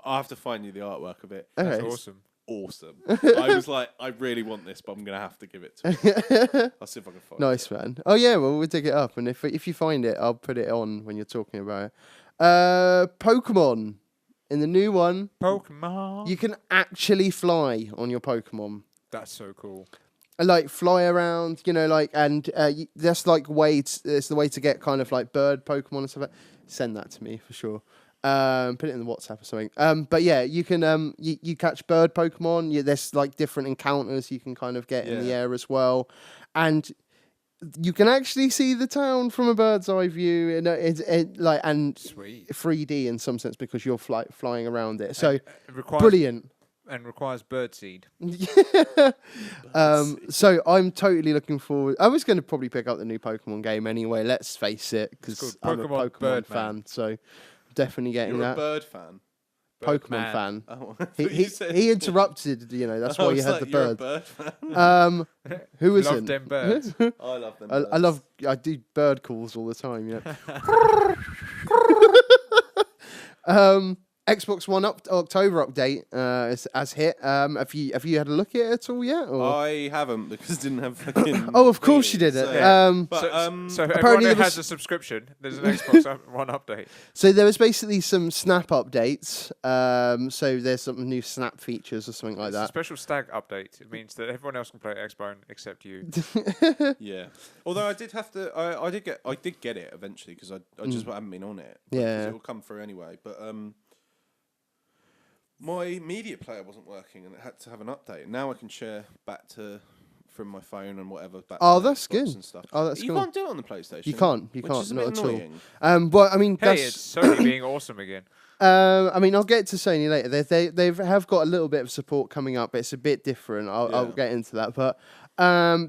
[SPEAKER 3] I have to find you the artwork of it.
[SPEAKER 2] That's
[SPEAKER 1] Okay.
[SPEAKER 2] awesome.
[SPEAKER 3] Awesome. I was like, I really want this, but I'm gonna have to give it to you. I'll see if I can find it.
[SPEAKER 1] Nice man. Oh yeah, well we'll dig it up, and if you find it, I'll put it on when you're talking about it. Pokemon. In the new one,
[SPEAKER 2] Pokemon.
[SPEAKER 1] you can actually fly on your Pokemon.
[SPEAKER 2] That's so cool.
[SPEAKER 1] Like fly around, you know, like, and that's like it's the way to get kind of like bird Pokemon and stuff like that. Send that to me for sure. Put it in the WhatsApp or something. But yeah, you can you catch bird Pokemon. There's like different encounters you can kind of get in the
[SPEAKER 3] Yeah.
[SPEAKER 1] air as well, and you can actually see the town from a bird's eye view. And like and
[SPEAKER 2] Sweet.
[SPEAKER 1] 3D in some sense because you're flying around it. So
[SPEAKER 2] It requires,
[SPEAKER 1] brilliant.
[SPEAKER 2] And requires birdseed.
[SPEAKER 1] So I'm totally looking forward. I was going to probably pick up the new Pokemon game anyway. Let's face it, because
[SPEAKER 2] called
[SPEAKER 1] I'm a
[SPEAKER 2] Pokemon
[SPEAKER 1] Pokemon
[SPEAKER 2] Birdman.
[SPEAKER 1] fan. So definiting getting
[SPEAKER 3] You're a
[SPEAKER 1] that.
[SPEAKER 3] bird fan.
[SPEAKER 1] Pokemon
[SPEAKER 2] Birdman.
[SPEAKER 1] fan.
[SPEAKER 3] Oh, I
[SPEAKER 1] He
[SPEAKER 3] thought you said-
[SPEAKER 1] he interrupted. You know that's
[SPEAKER 3] I
[SPEAKER 1] why you
[SPEAKER 3] was
[SPEAKER 1] had
[SPEAKER 3] like,
[SPEAKER 1] the
[SPEAKER 3] "You're a
[SPEAKER 1] bird.
[SPEAKER 3] bird fan."
[SPEAKER 1] Who
[SPEAKER 2] Love
[SPEAKER 1] isn't?
[SPEAKER 2] them birds.
[SPEAKER 3] I love them.
[SPEAKER 1] I love. I do bird calls all the time. Yeah. Xbox One October update has hit. Have you had a look at it at all yet? Or?
[SPEAKER 3] I haven't because I didn't have fucking.
[SPEAKER 1] Oh, of course you
[SPEAKER 3] thingy,
[SPEAKER 1] did it.
[SPEAKER 3] so- But,
[SPEAKER 2] So
[SPEAKER 1] apparently
[SPEAKER 2] everyone who
[SPEAKER 1] there was-
[SPEAKER 2] has a subscription, there's an Xbox One update.
[SPEAKER 1] So there was basically some Snap updates. So there's some new Snap features or something like
[SPEAKER 2] It's a
[SPEAKER 1] that.
[SPEAKER 2] special stag update. It means that everyone else can play Xbox except you.
[SPEAKER 3] yeah. Although I did have to, I did get it eventually because I just haven't been on it.
[SPEAKER 1] Yeah.
[SPEAKER 3] It will come through anyway. But my media player wasn't working and it had to have an update. Now I can share back from my phone and whatever. Back
[SPEAKER 1] Oh,
[SPEAKER 3] to
[SPEAKER 1] that's
[SPEAKER 3] Xbox
[SPEAKER 1] good.
[SPEAKER 3] And stuff.
[SPEAKER 1] Oh, that's
[SPEAKER 3] you
[SPEAKER 1] cool.
[SPEAKER 3] can't do it on the PlayStation.
[SPEAKER 1] You can't. You
[SPEAKER 3] which
[SPEAKER 1] can't.
[SPEAKER 3] is a
[SPEAKER 1] Not
[SPEAKER 3] bit
[SPEAKER 1] at all.
[SPEAKER 3] annoying.
[SPEAKER 1] But I mean,
[SPEAKER 2] Hey,
[SPEAKER 1] that's.
[SPEAKER 2] it's Sony being awesome again.
[SPEAKER 1] I mean, I'll get to Sony later. They have got a little bit of support coming up, but it's a bit different. I'll
[SPEAKER 3] Yeah.
[SPEAKER 1] get into that. But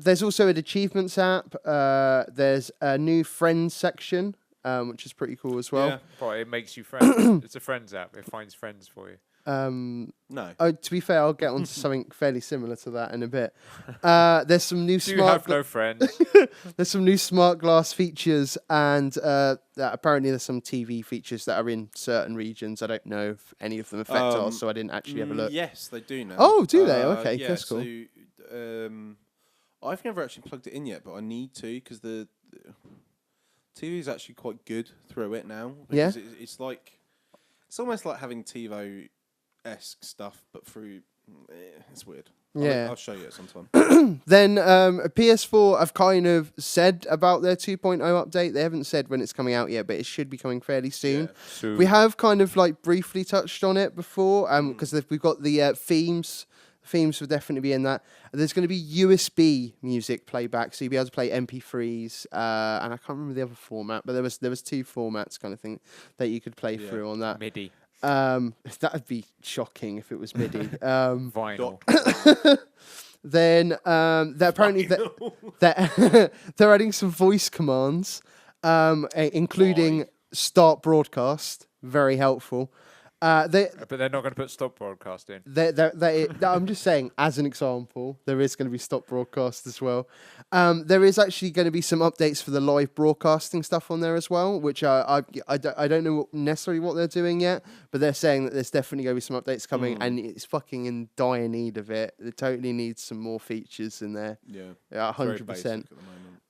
[SPEAKER 1] there's also an achievements app. There's a new friends section, which is pretty cool as well.
[SPEAKER 3] Yeah.
[SPEAKER 2] Right, it makes you friends. It's a friends app. It finds friends for you.
[SPEAKER 3] No.
[SPEAKER 1] To be fair, I'll get onto something fairly similar to that in a bit. There's some new
[SPEAKER 2] Do you
[SPEAKER 1] smart.
[SPEAKER 2] have no friends?
[SPEAKER 1] There's some new smart glass features, and apparently there's some TV features that are in certain regions. I don't know if any of them affect ours, so I didn't actually have a look.
[SPEAKER 3] Yes, they do now.
[SPEAKER 1] Oh, do they? Okay,
[SPEAKER 3] yeah,
[SPEAKER 1] that's cool.
[SPEAKER 3] So, I've never actually plugged it in yet, but I need to because the TV is actually quite good through it now.
[SPEAKER 1] Yeah.
[SPEAKER 3] Because it's like it's almost like having TiVo-esque stuff, but through. It's weird.
[SPEAKER 1] Yeah.
[SPEAKER 3] I'll show you it sometime.
[SPEAKER 1] Then PS4 have kind of said about their 2.0 update. They haven't said when it's coming out yet, but it should be coming fairly soon.
[SPEAKER 3] Yeah.
[SPEAKER 1] We have kind of like briefly touched on it before, because we've got the themes. Themes will definitely be in that. There's going to be USB music playback, so you'll be able to play MP3s, and I can't remember the other format, but there was two formats kind of thing that you could play through on that.
[SPEAKER 2] MIDI.
[SPEAKER 1] That'd be shocking if it was MIDI.
[SPEAKER 2] Vinyl.
[SPEAKER 1] Then they're apparently they're adding some voice commands, including start broadcast. Very helpful.
[SPEAKER 2] But they're not going to put stop broadcast in.
[SPEAKER 1] I'm just saying, as an example, there is going to be stop broadcast as well. There is actually going to be some updates for the live broadcasting stuff on there as well, which I don't know necessarily what they're doing yet, but they're saying that there's definitely going to be some updates coming, and it's fucking in dire need of it. It totally needs some more features in there.
[SPEAKER 3] Yeah.
[SPEAKER 1] 100%.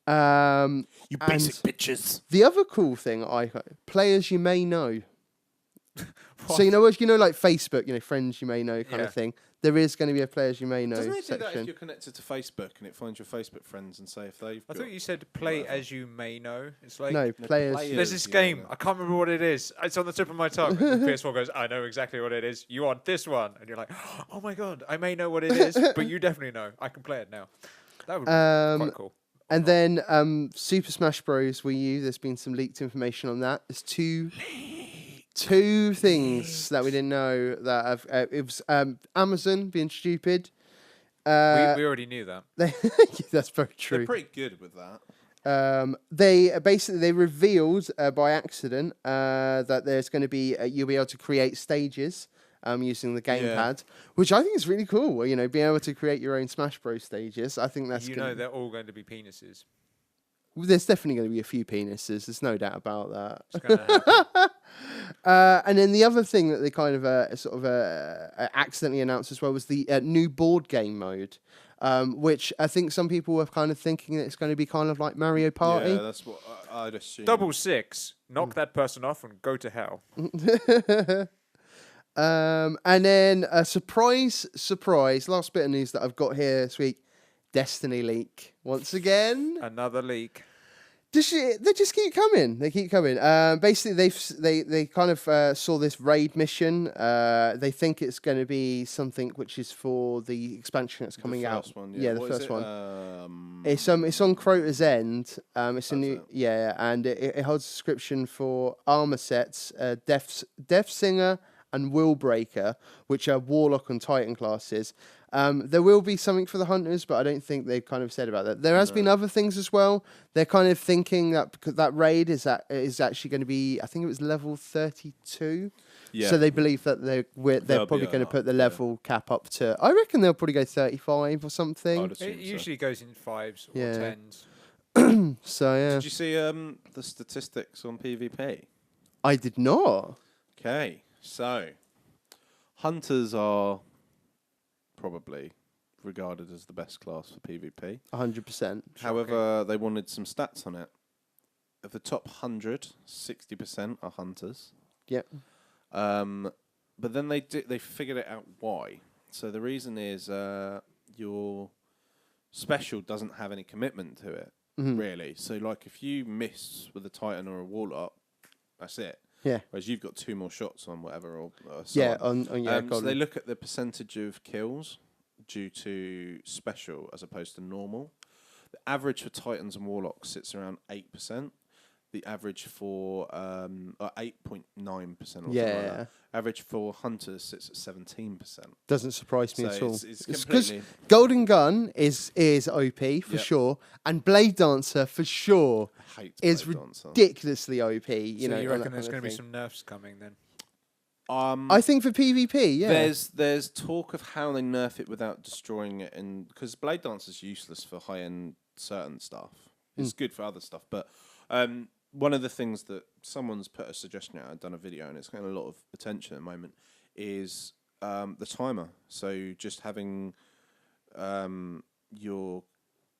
[SPEAKER 3] You
[SPEAKER 1] and
[SPEAKER 3] basic bitches.
[SPEAKER 1] The other cool thing players you may know. So you know, like Facebook, friends you may know kind
[SPEAKER 2] Yeah.
[SPEAKER 1] of thing. There is going to be a players you may know
[SPEAKER 3] Doesn't it do that if
[SPEAKER 1] section.
[SPEAKER 3] you're connected to Facebook and it finds your Facebook friends and say if they've
[SPEAKER 2] I
[SPEAKER 3] got
[SPEAKER 2] thought you said play as you may know. It's like
[SPEAKER 1] No, players.
[SPEAKER 3] players.
[SPEAKER 2] there's this
[SPEAKER 3] Yeah,
[SPEAKER 2] game.
[SPEAKER 3] yeah.
[SPEAKER 2] I can't remember what it is. It's on the tip of my tongue. And PS4 goes, I know exactly what it is. You want this one, and you're like, oh my god, I may know what it is, but you definitely know. I can play it now. That would be quite cool.
[SPEAKER 1] And then Super Smash Bros. Wii U. There's been some leaked information on that. There's two things that we didn't know that have. It was Amazon being stupid.
[SPEAKER 2] We already knew that.
[SPEAKER 1] That's very true.
[SPEAKER 3] They're pretty good with that.
[SPEAKER 1] They revealed by accident that there's going to be you'll be able to create stages using the gamepad, which I think is really cool. Being able to create your own Smash Bros stages. I think that's
[SPEAKER 2] They're all going to be penises.
[SPEAKER 1] there's definitely going to be a few penises. There's no doubt about that.
[SPEAKER 2] It's going to happen.
[SPEAKER 1] And then the other thing that they kind of accidentally announced as well was the new board game mode. Which I think some people were kind of thinking that it's going to be kind of like Mario Party.
[SPEAKER 3] Yeah, that's what I'd assume.
[SPEAKER 2] Double 6. Knock that person off and go to hell.
[SPEAKER 1] And then a surprise, last bit of news that I've got here this week, Destiny leak. Once again,
[SPEAKER 2] Another leak.
[SPEAKER 1] They just keep coming. They keep coming. Basically, they kind of saw this raid mission. They think it's going to be something which is for the expansion that's coming out.
[SPEAKER 3] One,
[SPEAKER 1] Yeah, the
[SPEAKER 3] what
[SPEAKER 1] first
[SPEAKER 3] is it?
[SPEAKER 1] one. It's on Crota's End. It's a new and it holds a subscription for armor sets, Death Singer and Willbreaker, which are Warlock and Titan classes. There will be something for the Hunters, but I don't think they've kind of said about that. There has been other things as well. They're kind of thinking that because that raid is actually going to be, I think it was level 32.
[SPEAKER 3] Yeah.
[SPEAKER 1] So they believe that they're probably going to put the level cap up to. I reckon they'll probably go 35 or something.
[SPEAKER 2] It usually goes in 5s or
[SPEAKER 1] Yeah.
[SPEAKER 2] 10s.
[SPEAKER 1] So yeah,
[SPEAKER 3] Did you see the statistics on PvP?
[SPEAKER 1] I did not.
[SPEAKER 3] Okay, so Hunters are probably regarded as the best class for PvP.
[SPEAKER 1] 100%.
[SPEAKER 3] However, they wanted some stats on it. Of the top 100, 60% are Hunters.
[SPEAKER 1] Yep.
[SPEAKER 3] But then they figured it out why. So the reason is your special doesn't have any commitment to it, really. So like if you miss with a Titan or a Warlock, that's it.
[SPEAKER 1] Yeah.
[SPEAKER 3] Whereas you've got 2 more shots on whatever or
[SPEAKER 1] Yeah.
[SPEAKER 3] on.
[SPEAKER 1] On
[SPEAKER 3] So
[SPEAKER 1] golden.
[SPEAKER 3] they look at the percentage of kills due to special as opposed to normal. The average for Titans and Warlocks sits around 8%. The average for 8.9% or something like that. Average for Hunters sits at 17%.
[SPEAKER 1] Doesn't surprise me
[SPEAKER 3] So
[SPEAKER 1] at all.
[SPEAKER 3] it's
[SPEAKER 1] because
[SPEAKER 3] completely
[SPEAKER 1] Golden Gun is OP for
[SPEAKER 3] Yep.
[SPEAKER 1] sure, and Blade Dancer for sure
[SPEAKER 3] hate
[SPEAKER 1] is
[SPEAKER 3] Blade Dancer.
[SPEAKER 1] ridiculously OP.
[SPEAKER 2] So
[SPEAKER 1] You know,
[SPEAKER 2] you
[SPEAKER 1] on
[SPEAKER 2] reckon
[SPEAKER 1] that
[SPEAKER 2] there's
[SPEAKER 1] kind
[SPEAKER 2] going
[SPEAKER 1] of
[SPEAKER 2] to be
[SPEAKER 1] thing.
[SPEAKER 2] some nerfs coming then?
[SPEAKER 1] I think for PvP, yeah.
[SPEAKER 3] There's talk of how they nerf it without destroying it, and because Blade Dancer's useless for high end certain stuff, it's good for other stuff. But one of the things that someone's put a suggestion out, I've done a video, and it's getting a lot of attention at the moment, is the timer. So just having your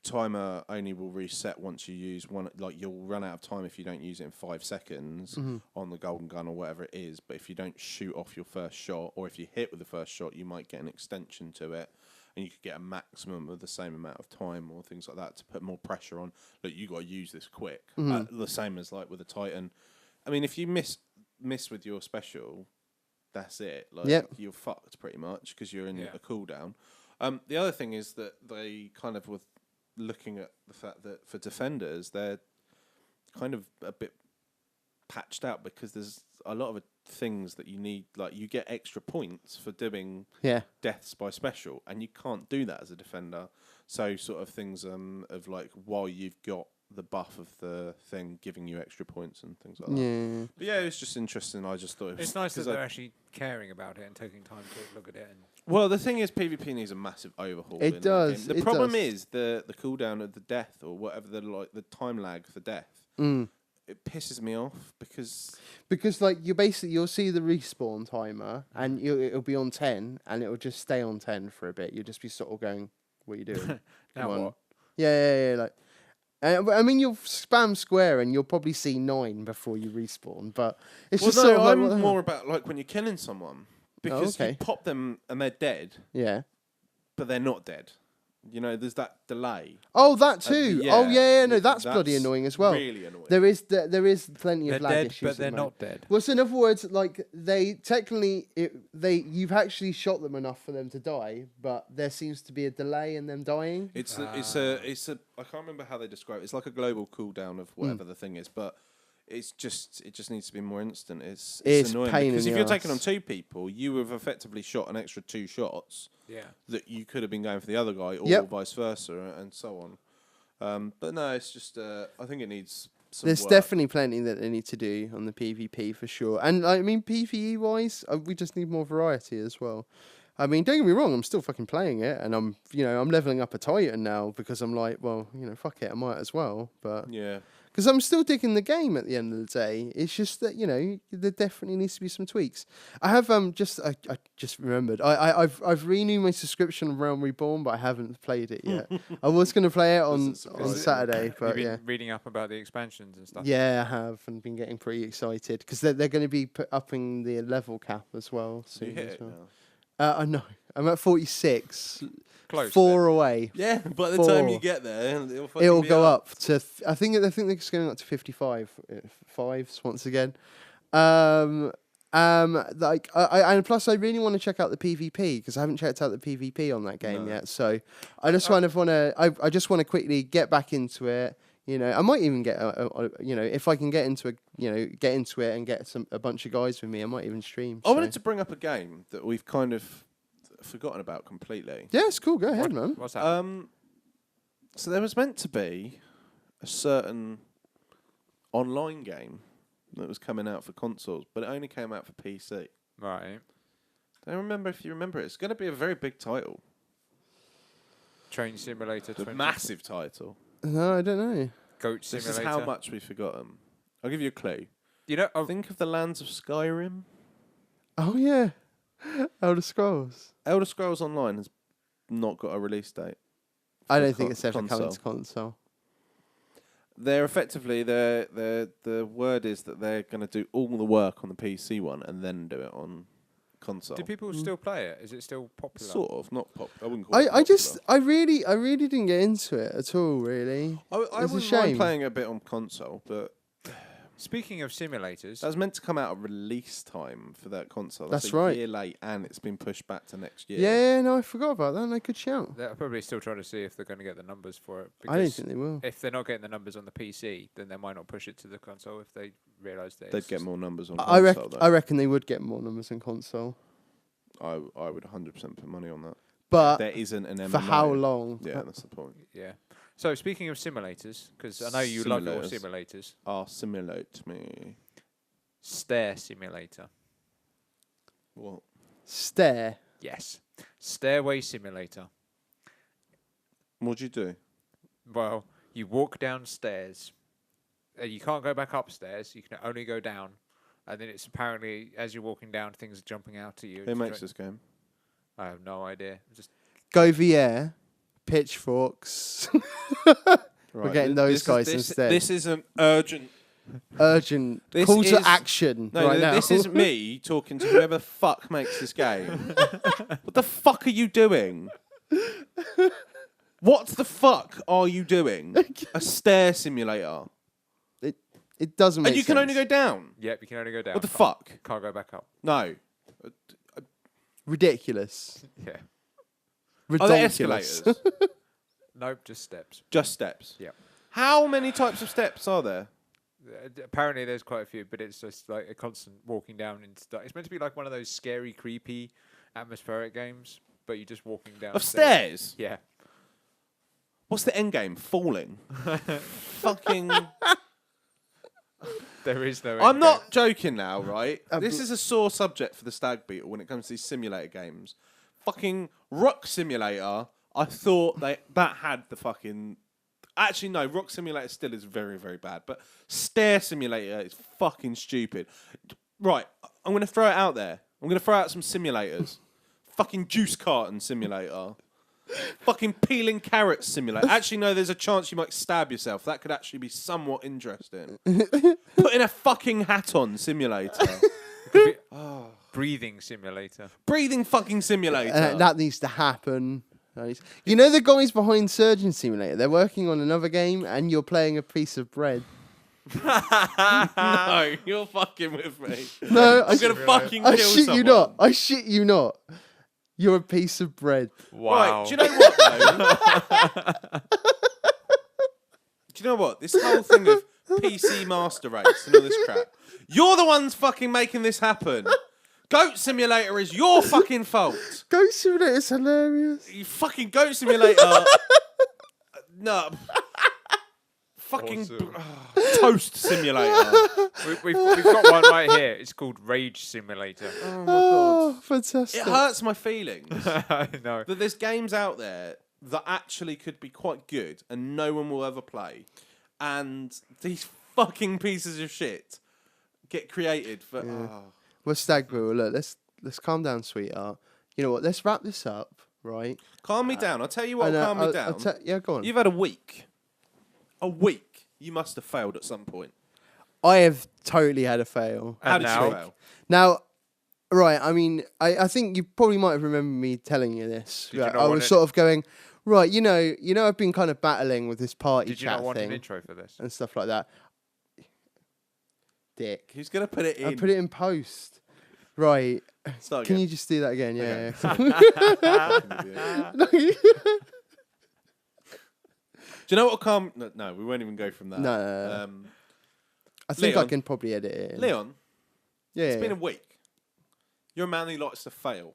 [SPEAKER 3] timer only will reset once you use one. Like you'll run out of time if you don't use it in 5 seconds on the golden gun or whatever it is. But if you don't shoot off your first shot, or if you hit with the first shot, you might get an extension to it, and you could get a maximum of the same amount of time or things like that to put more pressure on. Look, you got to use this quick. The same as like with a Titan. I mean, if you miss with your special, that's it. Like you're fucked pretty much because you're in a cooldown. The other thing is that they kind of were looking at the fact that for defenders, they're kind of a bit patched out because there's a lot of things that you need. Like you get extra points for doing deaths by special, and you can't do that as a defender. So sort of things of like while you've got the buff of the thing giving you extra points and things like that. But yeah, it was just interesting. I just thought
[SPEAKER 2] It's nice that they're actually caring about it and taking time to look at it.
[SPEAKER 3] Well, the thing is, PvP needs a massive overhaul.
[SPEAKER 1] It does.
[SPEAKER 3] The problem is the cooldown of the death or whatever the time lag for death. It pisses me off because
[SPEAKER 1] like you'll see the respawn timer and it'll be on 10 and it'll just stay on 10 for a bit. You'll just be sort of going, "What are you doing?"
[SPEAKER 2] Now what?
[SPEAKER 1] Yeah. Like, I mean, you'll spam square and you'll probably see 9 before you respawn. But it's just sort of
[SPEAKER 3] I'm
[SPEAKER 1] like,
[SPEAKER 3] more about like when you're killing someone because you
[SPEAKER 1] okay.
[SPEAKER 3] pop them and they're dead,
[SPEAKER 1] yeah.
[SPEAKER 3] but they're not dead. You know, there's that delay.
[SPEAKER 1] Oh, that too. No, that's bloody
[SPEAKER 3] that's
[SPEAKER 1] annoying as well.
[SPEAKER 3] Really annoying.
[SPEAKER 1] There is plenty
[SPEAKER 2] They're
[SPEAKER 1] of lag
[SPEAKER 2] dead,
[SPEAKER 1] issues.
[SPEAKER 2] but they're not dead.
[SPEAKER 1] Well, so in other words, like they technically, you've actually shot them enough for them to die, but there seems to be a delay in them dying.
[SPEAKER 3] It's a I can't remember how they describe it. It's like a global cooldown of whatever the thing is, but it just needs to be more instant. It's annoying
[SPEAKER 1] pain
[SPEAKER 3] because
[SPEAKER 1] in
[SPEAKER 3] if
[SPEAKER 1] the
[SPEAKER 3] you're taking on
[SPEAKER 1] arse.
[SPEAKER 3] 2 people, you have effectively shot an extra 2 shots.
[SPEAKER 2] Yeah.
[SPEAKER 3] That you could have been going for the other guy, or
[SPEAKER 1] Yep.
[SPEAKER 3] vice versa, and so on. But no, it's just I think it needs some
[SPEAKER 1] There's
[SPEAKER 3] work.
[SPEAKER 1] definitely plenty that they need to do on the PvP for sure. And I mean, PvE wise, we just need more variety as well. I mean, don't get me wrong, I'm still fucking playing it, and I'm leveling up a Titan now because I'm like, well, fuck it, I might as well. But
[SPEAKER 3] Yeah.
[SPEAKER 1] because I'm still digging the game at the end of the day. It's just that there definitely needs to be some tweaks. I have I just remembered I've renewed my subscription of Realm Reborn, but I haven't played it yet. I was going to play it on
[SPEAKER 3] Doesn't surprise me.
[SPEAKER 1] Saturday, but
[SPEAKER 2] You've
[SPEAKER 1] yeah.
[SPEAKER 2] been reading up about the expansions and stuff.
[SPEAKER 1] Yeah, I have, and been getting pretty excited because they're going to be upping the level cap as well
[SPEAKER 3] So you
[SPEAKER 1] soon
[SPEAKER 3] hit
[SPEAKER 1] as
[SPEAKER 3] it
[SPEAKER 1] well.
[SPEAKER 3] now.
[SPEAKER 1] I know. I'm at 46.
[SPEAKER 2] close.
[SPEAKER 1] 4 away.
[SPEAKER 3] Yeah, by the
[SPEAKER 1] 4.
[SPEAKER 3] time you get there,
[SPEAKER 1] It'll go up to. I think it's going up to 55 fives once again. Like and plus I really want to check out the PvP because I haven't checked out the PvP on that game yet. So I just want to. I just want to quickly get back into it. You know, I might even get you know, if I can get into it and get a bunch of guys with me, I might even stream.
[SPEAKER 3] I wanted to bring up a game that we've kind of forgotten about completely.
[SPEAKER 1] Yeah, it's cool. Go ahead, man.
[SPEAKER 2] What's that?
[SPEAKER 3] So there was meant to be a certain online game that was coming out for consoles, but it only came out for PC.
[SPEAKER 2] Right.
[SPEAKER 3] Don't remember if you remember it. It's going to be a very big title.
[SPEAKER 2] Train Simulator.
[SPEAKER 3] It's a
[SPEAKER 2] 20.
[SPEAKER 3] massive title.
[SPEAKER 1] No, I don't know.
[SPEAKER 2] Goat
[SPEAKER 3] This
[SPEAKER 2] Simulator.
[SPEAKER 3] is how much we've forgotten. I'll give you a clue.
[SPEAKER 2] You know,
[SPEAKER 3] Think of the lands of Skyrim.
[SPEAKER 1] Oh yeah, Elder Scrolls.
[SPEAKER 3] Elder Scrolls Online has not got a release date.
[SPEAKER 1] I
[SPEAKER 3] for
[SPEAKER 1] don't think it's ever coming
[SPEAKER 3] console.
[SPEAKER 1] to console.
[SPEAKER 3] They're effectively the word is that they're going to do all the work on the PC one and then do it on console.
[SPEAKER 2] do people still play it? Is it still popular?
[SPEAKER 3] Sort of, not pop. I wouldn't call it
[SPEAKER 1] I really didn't get into it at all. Really,
[SPEAKER 3] I
[SPEAKER 1] it's a
[SPEAKER 3] wouldn't mind
[SPEAKER 1] shame.
[SPEAKER 3] playing a bit on console, but
[SPEAKER 2] Speaking of simulators,
[SPEAKER 3] that was meant to come out at release time for that console.
[SPEAKER 1] That's
[SPEAKER 3] a
[SPEAKER 1] right.
[SPEAKER 3] year late, and it's been pushed back to next year.
[SPEAKER 1] Yeah, no, I forgot about that. No, good shout.
[SPEAKER 2] they're probably still trying to see if they're going to get the numbers for it.
[SPEAKER 1] I don't
[SPEAKER 2] because
[SPEAKER 1] think they will.
[SPEAKER 2] if they're not getting the numbers on the PC, then they might not push it to the console if they realise that
[SPEAKER 3] They'd
[SPEAKER 2] it's
[SPEAKER 3] get
[SPEAKER 2] just-
[SPEAKER 3] more numbers on
[SPEAKER 1] I
[SPEAKER 3] console, though.
[SPEAKER 1] reckon they would get more numbers in console,
[SPEAKER 3] I would 100% put money on that.
[SPEAKER 1] but
[SPEAKER 3] There isn't an MMO.
[SPEAKER 1] for how long?
[SPEAKER 3] Yeah, that's the point.
[SPEAKER 2] Yeah. So speaking of simulators, because I know you love your simulators,
[SPEAKER 3] Simulate me.
[SPEAKER 2] Stair Simulator.
[SPEAKER 3] What?
[SPEAKER 1] Stare.
[SPEAKER 2] Yes. Stairway Simulator.
[SPEAKER 3] What'd you do?
[SPEAKER 2] Well, you walk downstairs. You can't go back upstairs. You can only go down. And then it's apparently, as you're walking down, things are jumping out to you.
[SPEAKER 3] Who makes this game?
[SPEAKER 2] I have no idea. Just
[SPEAKER 1] Go VR. Pitchforks. We're getting those guys instead.
[SPEAKER 3] This is an urgent.
[SPEAKER 1] Urgent
[SPEAKER 3] This
[SPEAKER 1] call to
[SPEAKER 3] is-
[SPEAKER 1] action
[SPEAKER 3] No,
[SPEAKER 1] right now.
[SPEAKER 3] this is me talking to whoever the fuck makes this game. What the fuck are you doing? What the fuck are you doing? A stair simulator.
[SPEAKER 1] It doesn't make
[SPEAKER 3] And you can only go
[SPEAKER 1] sense.
[SPEAKER 3] down.
[SPEAKER 2] yep, you can only go down.
[SPEAKER 3] What the fuck?
[SPEAKER 2] Can't go back up.
[SPEAKER 3] No.
[SPEAKER 1] Ridiculous.
[SPEAKER 2] Yeah.
[SPEAKER 3] Are there
[SPEAKER 1] Ridiculous.
[SPEAKER 3] escalators?
[SPEAKER 2] Nope, just steps.
[SPEAKER 3] Just steps.
[SPEAKER 2] Yep.
[SPEAKER 3] How many types of steps are there?
[SPEAKER 2] Apparently, there's quite a few, but it's just like a constant walking down and stuff. It's meant to be like one of those scary, creepy, atmospheric games, but you're just walking down.
[SPEAKER 3] Of stairs?
[SPEAKER 2] Yeah.
[SPEAKER 3] What's the end game? Falling. Fucking.
[SPEAKER 2] There is no.
[SPEAKER 3] I'm
[SPEAKER 2] end
[SPEAKER 3] not joking now, right?
[SPEAKER 1] Uh,
[SPEAKER 3] This
[SPEAKER 1] bl-
[SPEAKER 3] is a sore subject for the Stag Beetle when it comes to these simulator games. Fucking Rock Simulator, I thought that had the fucking... Actually, no, Rock Simulator still is very, very bad. But Stair Simulator is fucking stupid. Right, I'm going to throw it out there. I'm going to throw out some simulators. Fucking Juice Carton Simulator. Fucking Peeling Carrots Simulator. Actually, no, there's a chance you might stab yourself. That could actually be somewhat interesting. Putting a fucking hat on Simulator.
[SPEAKER 2] game. Breathing simulator.
[SPEAKER 3] Breathing fucking simulator.
[SPEAKER 1] That needs to happen. You know the guys behind Surgeon Simulator? They're working on another game, and you're playing a piece of bread.
[SPEAKER 3] No, you're fucking with me.
[SPEAKER 1] No,
[SPEAKER 3] I'm gonna fucking
[SPEAKER 1] I
[SPEAKER 3] kill
[SPEAKER 1] shit
[SPEAKER 3] someone.
[SPEAKER 1] you not. I shit you not. You're a piece of bread.
[SPEAKER 2] Wow.
[SPEAKER 3] Right, do you know what though? Do you know what? This whole thing of PC Master Race and all this crap. You're the ones fucking making this happen. Goat Simulator is your fucking fault.
[SPEAKER 1] Ghost Simulator is hilarious.
[SPEAKER 3] You fucking Goat Simulator. No. Fucking
[SPEAKER 2] Awesome.
[SPEAKER 3] Toast Simulator.
[SPEAKER 2] We've got one right here. It's called Rage Simulator.
[SPEAKER 3] Oh my god.
[SPEAKER 1] Oh, fantastic.
[SPEAKER 3] It hurts my feelings
[SPEAKER 2] I know.
[SPEAKER 3] that there's games out there that actually could be quite good and no one will ever play. And these fucking pieces of shit get created for...
[SPEAKER 1] Well, Stag Brewer, look, let's calm down, sweetheart. You know what? Let's wrap this up, right?
[SPEAKER 3] Calm me down. I'll tell you what will calm me down.
[SPEAKER 1] Yeah, go on.
[SPEAKER 3] You've had a week. A week. You must have failed at some point.
[SPEAKER 1] I have totally had a fail.
[SPEAKER 3] How
[SPEAKER 2] And
[SPEAKER 3] did
[SPEAKER 2] now?
[SPEAKER 3] you fail?
[SPEAKER 1] Now, Right. I mean, I think you probably might have remembered me telling you this.
[SPEAKER 2] Did you
[SPEAKER 1] Right,
[SPEAKER 2] not
[SPEAKER 1] I
[SPEAKER 2] want
[SPEAKER 1] was
[SPEAKER 2] it-
[SPEAKER 1] sort of going, right. I've been kind of battling with this party
[SPEAKER 2] Did you
[SPEAKER 1] chat
[SPEAKER 2] not want
[SPEAKER 1] thing
[SPEAKER 2] an intro for this?
[SPEAKER 1] and stuff like that. Dick.
[SPEAKER 3] Who's gonna put it in?
[SPEAKER 1] I put it in post. Right.
[SPEAKER 3] Start
[SPEAKER 1] Can
[SPEAKER 3] again.
[SPEAKER 1] you just do that again? Yeah.
[SPEAKER 3] Do you know what will come? No, we won't even go from that.
[SPEAKER 1] No. I think I
[SPEAKER 3] Leon.
[SPEAKER 1] can probably edit it in.
[SPEAKER 3] Leon,
[SPEAKER 1] Yeah.
[SPEAKER 3] it's
[SPEAKER 1] yeah,
[SPEAKER 3] been
[SPEAKER 1] yeah.
[SPEAKER 3] a week. You're a man who likes to fail.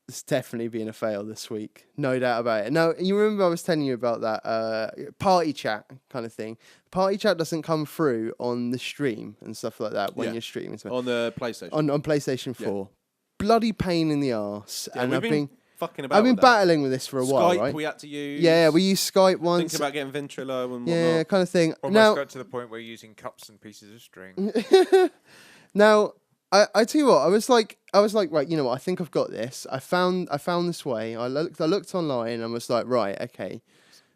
[SPEAKER 1] It's definitely been a fail this week. No doubt about it. Now, you remember I was telling you about that party chat kind of thing. Party chat doesn't come through on the stream and stuff like that when
[SPEAKER 3] Yeah.
[SPEAKER 1] you're streaming.
[SPEAKER 3] On the PlayStation.
[SPEAKER 1] On PlayStation 4. Bloody pain in the arse.
[SPEAKER 3] Yeah,
[SPEAKER 1] and
[SPEAKER 3] we've
[SPEAKER 1] I've
[SPEAKER 3] been
[SPEAKER 1] been
[SPEAKER 3] fucking about.
[SPEAKER 1] I've been
[SPEAKER 3] with that.
[SPEAKER 1] battling with this for a while,
[SPEAKER 3] Skype
[SPEAKER 1] right?
[SPEAKER 3] we had to use.
[SPEAKER 1] Yeah, we used Skype once.
[SPEAKER 3] Thinking about getting Ventrilo and whatnot.
[SPEAKER 1] Yeah, kind of thing.
[SPEAKER 2] Almost
[SPEAKER 1] Now,
[SPEAKER 2] got to the point where you're using cups and pieces of string.
[SPEAKER 1] now, I tell you what, I was like, right, you know what? I think I've got this. I found this way. I looked online and was like, right, okay.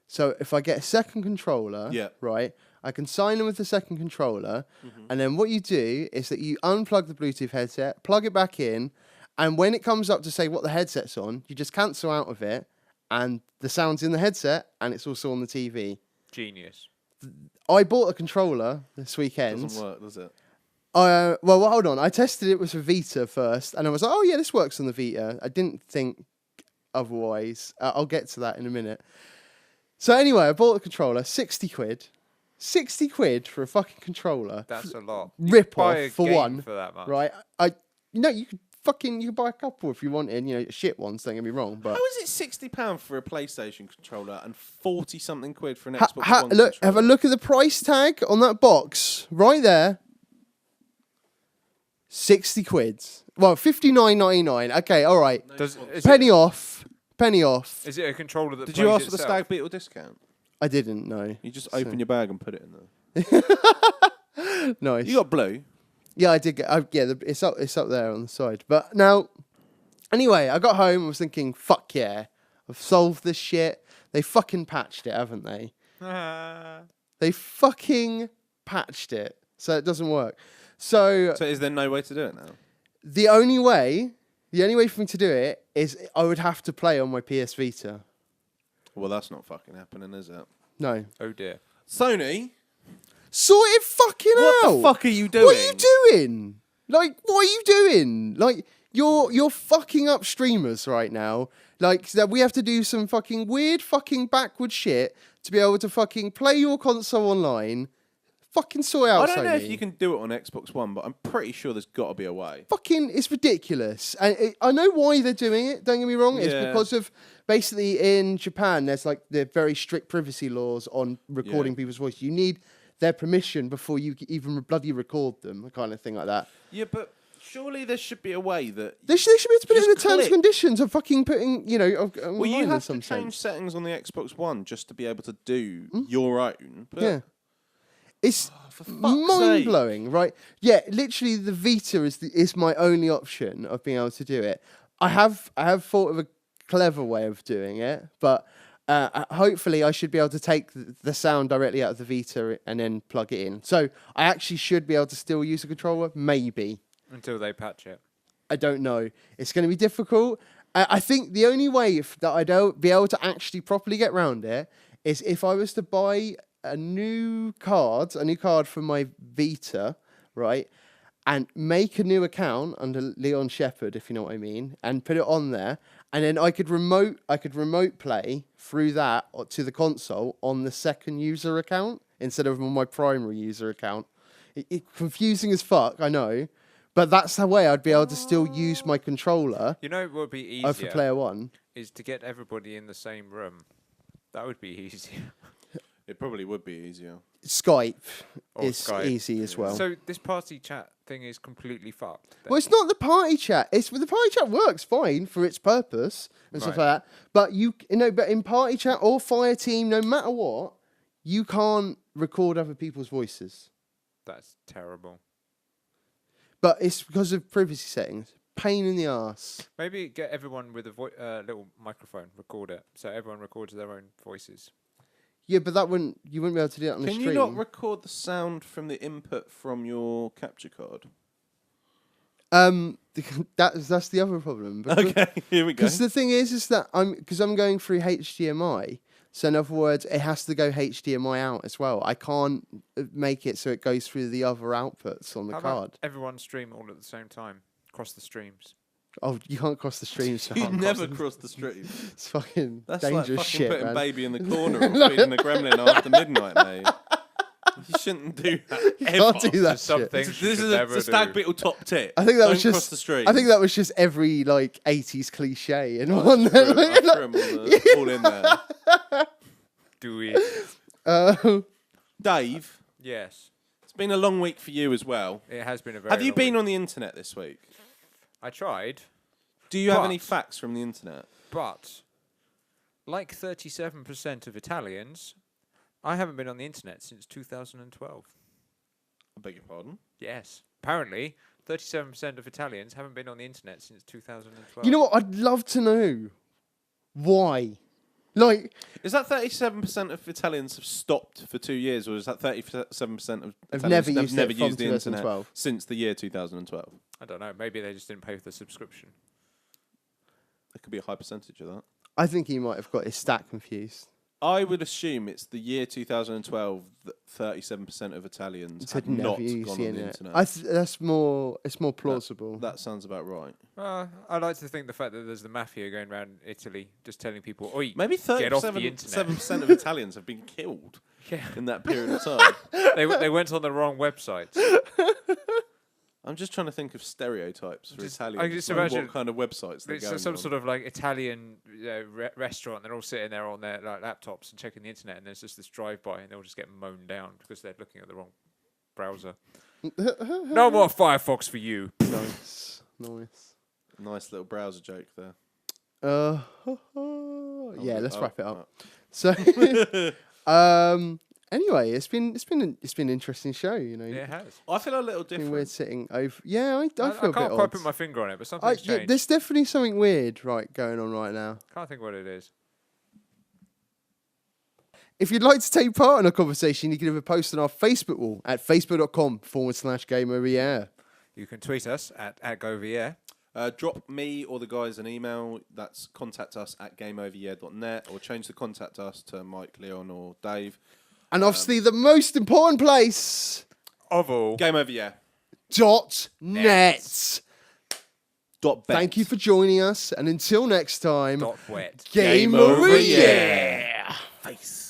[SPEAKER 1] So if I get a second controller,
[SPEAKER 3] Yeah.
[SPEAKER 1] right, I can sign in with the second controller, and then what you do is that you unplug the Bluetooth headset, plug it back in, and when it comes up to say what the headset's on, you just cancel out of it, and the sound's in the headset, and it's also on the TV.
[SPEAKER 2] Genius.
[SPEAKER 1] I bought a controller this weekend.
[SPEAKER 3] Doesn't work, does it?
[SPEAKER 1] Well, hold on. I tested it with a Vita first, and I was like, oh, yeah, this works on the Vita. I didn't think otherwise. I'll get to that in a minute. So anyway, I bought the controller, 60 quid. 60 quid for a fucking controller.
[SPEAKER 2] That's a lot.
[SPEAKER 1] Rip
[SPEAKER 2] Buy
[SPEAKER 1] off
[SPEAKER 2] a
[SPEAKER 1] for
[SPEAKER 2] game
[SPEAKER 1] one.
[SPEAKER 2] for that much.
[SPEAKER 1] Right? You could buy a couple if you wanted, shit ones, don't get me wrong. But
[SPEAKER 3] How is it £60 for a PlayStation controller and 40-something quid for an Xbox One
[SPEAKER 1] look,
[SPEAKER 3] controller?
[SPEAKER 1] have a look at the price tag on that box right there. 60 quid. Well, 59.99. Okay, all right. Penny off.
[SPEAKER 2] Is it a controller that
[SPEAKER 3] Did you
[SPEAKER 2] plays
[SPEAKER 3] ask for the
[SPEAKER 2] itself?
[SPEAKER 3] Stag Beetle discount?
[SPEAKER 1] I didn't know.
[SPEAKER 3] You just open your bag and put it in there.
[SPEAKER 1] Nice.
[SPEAKER 3] You got blue.
[SPEAKER 1] Yeah, I did get. It's up there on the side. But now, anyway, I got home. I was thinking, fuck yeah, I've solved this shit. They fucking patched it, haven't they? They fucking patched it, so it doesn't work. So
[SPEAKER 3] So is there no way to do it now?
[SPEAKER 1] the only way for me to do it is I would have to play on my PS Vita.
[SPEAKER 3] Well, that's not fucking happening, is it?
[SPEAKER 1] No,
[SPEAKER 2] Oh dear.
[SPEAKER 3] Sony,
[SPEAKER 1] sort it fucking
[SPEAKER 3] what
[SPEAKER 1] out.
[SPEAKER 3] the fuck are you doing?
[SPEAKER 1] What are you doing? Like, what are you doing? Like, you're fucking up streamers right now. Like, that we have to do some fucking weird fucking backward shit to be able to fucking play your console online. Fucking sort it out,
[SPEAKER 3] I don't know
[SPEAKER 1] Sony.
[SPEAKER 3] if you can do it on Xbox One, but I'm pretty sure there's got to be a way.
[SPEAKER 1] Fucking, it's ridiculous. And I know why they're doing it, don't get me wrong. It's
[SPEAKER 3] Yeah.
[SPEAKER 1] because of, basically, in Japan, there's like the very strict privacy laws on recording
[SPEAKER 3] Yeah.
[SPEAKER 1] people's voice. You need their permission before you even bloody record them, kind of thing like that.
[SPEAKER 3] Yeah, but surely there should be a way that...
[SPEAKER 1] They should be able to put it in the
[SPEAKER 3] Just
[SPEAKER 1] terms and
[SPEAKER 3] click.
[SPEAKER 1] conditions of fucking putting,
[SPEAKER 3] Well, you
[SPEAKER 1] in
[SPEAKER 3] have
[SPEAKER 1] some
[SPEAKER 3] to change
[SPEAKER 1] sense.
[SPEAKER 3] settings on the Xbox One just to be able to do your own. But
[SPEAKER 1] Yeah. It's
[SPEAKER 3] for fuck's
[SPEAKER 1] mind blowing, right? Yeah, literally the Vita is my only option of being able to do it. I have thought of a clever way of doing it, but hopefully I should be able to take the sound directly out of the Vita and then plug it in. So I actually should be able to still use a controller, maybe.
[SPEAKER 2] Until they patch it.
[SPEAKER 1] I don't know. It's going to be difficult. I think the only way that I'd be able to actually properly get around it is if I was to buy a new card for my Vita, right, and make a new account under Leon Shepherd, if you know what I mean, and put it on there, and then I could remote play through that to the console on the second user account instead of on my primary user account. Confusing as fuck, I know. But that's the way I'd be able to still use my controller
[SPEAKER 2] You know what would be
[SPEAKER 1] for
[SPEAKER 2] easier
[SPEAKER 1] player one.
[SPEAKER 2] is to get everybody in the same room. That would be easier.
[SPEAKER 3] it probably would be easier.
[SPEAKER 1] Skype
[SPEAKER 2] Or
[SPEAKER 1] is
[SPEAKER 2] Skype.
[SPEAKER 1] easy as well.
[SPEAKER 2] So this party chat thing is completely fucked. then.
[SPEAKER 1] Well, it's not the party chat. The party chat works fine for its purpose and stuff
[SPEAKER 2] Right.
[SPEAKER 1] like that. But but in party chat or fire team, no matter what, you can't record other people's voices.
[SPEAKER 2] That's terrible.
[SPEAKER 1] But it's because of privacy settings. Pain in the ass.
[SPEAKER 2] Maybe get everyone with a little microphone, record it, so everyone records their own voices.
[SPEAKER 1] Yeah, but you wouldn't be able to do that on the
[SPEAKER 3] Can
[SPEAKER 1] stream.
[SPEAKER 3] you not record the sound from the input from your capture card?
[SPEAKER 1] That's the other problem.
[SPEAKER 3] Okay, here we go.
[SPEAKER 1] Because the thing is that I'm going through HDMI. So in other words, it has to go HDMI out as well. I can't make it so it goes through the other outputs on the
[SPEAKER 2] How
[SPEAKER 1] card.
[SPEAKER 2] about everyone stream all at the same time across the streams?
[SPEAKER 1] Oh, you can't cross the streams.
[SPEAKER 3] You never cross the street.
[SPEAKER 1] It's fucking
[SPEAKER 3] That's
[SPEAKER 1] dangerous
[SPEAKER 3] like fucking
[SPEAKER 1] shit,
[SPEAKER 3] putting
[SPEAKER 1] man.
[SPEAKER 3] baby in the corner or feeding a gremlin after midnight, mate. You shouldn't do that.
[SPEAKER 1] You
[SPEAKER 3] Ever.
[SPEAKER 1] can't do that
[SPEAKER 2] There's some
[SPEAKER 1] shit.
[SPEAKER 2] things
[SPEAKER 3] This
[SPEAKER 2] you
[SPEAKER 3] is
[SPEAKER 2] should
[SPEAKER 3] a
[SPEAKER 2] never
[SPEAKER 3] stag
[SPEAKER 2] do.
[SPEAKER 3] beetle top tip.
[SPEAKER 1] I think that
[SPEAKER 3] Don't
[SPEAKER 1] was just.
[SPEAKER 3] cross the street.
[SPEAKER 1] I think that was just every like 80s cliche in one.
[SPEAKER 3] I threw 'em all in there.
[SPEAKER 2] Do we?
[SPEAKER 3] Dave,
[SPEAKER 2] Yes,
[SPEAKER 3] it's been a long week for you as well.
[SPEAKER 2] it has been a very.
[SPEAKER 3] Have you
[SPEAKER 2] long
[SPEAKER 3] been
[SPEAKER 2] week.
[SPEAKER 3] on the internet this week?
[SPEAKER 2] I tried,
[SPEAKER 3] Do you have
[SPEAKER 2] But-
[SPEAKER 3] any facts from the internet?
[SPEAKER 2] but like 37% of Italians, I haven't been on the internet since 2012.
[SPEAKER 3] I beg your pardon?
[SPEAKER 2] Yes, apparently 37% of Italians haven't been on the internet since 2012.
[SPEAKER 1] You know what? I'd love to know why. Like,
[SPEAKER 3] Is that 37% of Italians have stopped for 2 years, or is that 37% of
[SPEAKER 1] I've
[SPEAKER 3] Italians
[SPEAKER 1] never
[SPEAKER 3] have
[SPEAKER 1] used
[SPEAKER 3] never
[SPEAKER 1] it from
[SPEAKER 3] used the internet
[SPEAKER 1] 2012.
[SPEAKER 3] since the year 2012?
[SPEAKER 2] I don't know. Maybe they just didn't pay for the subscription.
[SPEAKER 3] There could be a high percentage of that.
[SPEAKER 1] I think he might have got his stat confused.
[SPEAKER 3] I would assume it's the year 2012 that 37% of Italians
[SPEAKER 1] Said
[SPEAKER 3] have
[SPEAKER 1] never
[SPEAKER 3] not
[SPEAKER 1] used
[SPEAKER 3] gone
[SPEAKER 1] the
[SPEAKER 3] on the
[SPEAKER 1] internet.
[SPEAKER 3] internet.
[SPEAKER 1] That's more. It's more plausible.
[SPEAKER 3] That sounds about right.
[SPEAKER 2] I like to think the fact that there's the mafia going around Italy just telling people, "Oi,
[SPEAKER 3] Maybe
[SPEAKER 2] get off the
[SPEAKER 3] 37%
[SPEAKER 2] internet."
[SPEAKER 3] of Italians have been killed
[SPEAKER 2] Yeah.
[SPEAKER 3] in that period of time.
[SPEAKER 2] they went on the wrong website.
[SPEAKER 3] I'm just trying to think of stereotypes for
[SPEAKER 2] Just- I
[SPEAKER 3] Italians.
[SPEAKER 2] just
[SPEAKER 3] like
[SPEAKER 2] imagine
[SPEAKER 3] what kind of websites they're
[SPEAKER 2] It's
[SPEAKER 3] going
[SPEAKER 2] some
[SPEAKER 3] on.
[SPEAKER 2] sort of like Italian restaurant. They're all sitting there on their like laptops and checking the internet, and there's just this drive-by, and they'll just get mown down because they're looking at the wrong browser. No more Firefox for you.
[SPEAKER 1] Nice.
[SPEAKER 3] Nice little browser joke there.
[SPEAKER 1] Yeah, let's
[SPEAKER 3] Oh,
[SPEAKER 1] wrap it up.
[SPEAKER 3] right.
[SPEAKER 1] So, anyway, it's been an interesting show. You know,
[SPEAKER 2] Yeah, it has.
[SPEAKER 3] I feel a little
[SPEAKER 1] It's been
[SPEAKER 3] different.
[SPEAKER 1] weird sitting over. Yeah, I feel a
[SPEAKER 2] can't
[SPEAKER 1] bit
[SPEAKER 2] quite
[SPEAKER 1] odd.
[SPEAKER 2] put my finger on it, but
[SPEAKER 1] I,
[SPEAKER 2] something's changed.
[SPEAKER 1] there's definitely something weird going on right now.
[SPEAKER 2] Can't think what it is.
[SPEAKER 1] If you'd like to take part in a conversation, you can leave a post on our Facebook wall at facebook.com/GameOverYear.
[SPEAKER 2] You can tweet us at GoVR.
[SPEAKER 3] Drop me or the guys an email. That's contact us at gameoveryear.net, or change the contact us to Mike, Leon, or Dave.
[SPEAKER 1] And obviously, the most important place,
[SPEAKER 2] Of all.
[SPEAKER 3] Game Over Year.
[SPEAKER 1] .net.
[SPEAKER 3] .bet.
[SPEAKER 1] Thank you for joining us, and until next time,
[SPEAKER 2] Dot wet.
[SPEAKER 1] Game
[SPEAKER 3] Over
[SPEAKER 1] Over
[SPEAKER 3] Year.
[SPEAKER 1] Year.
[SPEAKER 3] Face.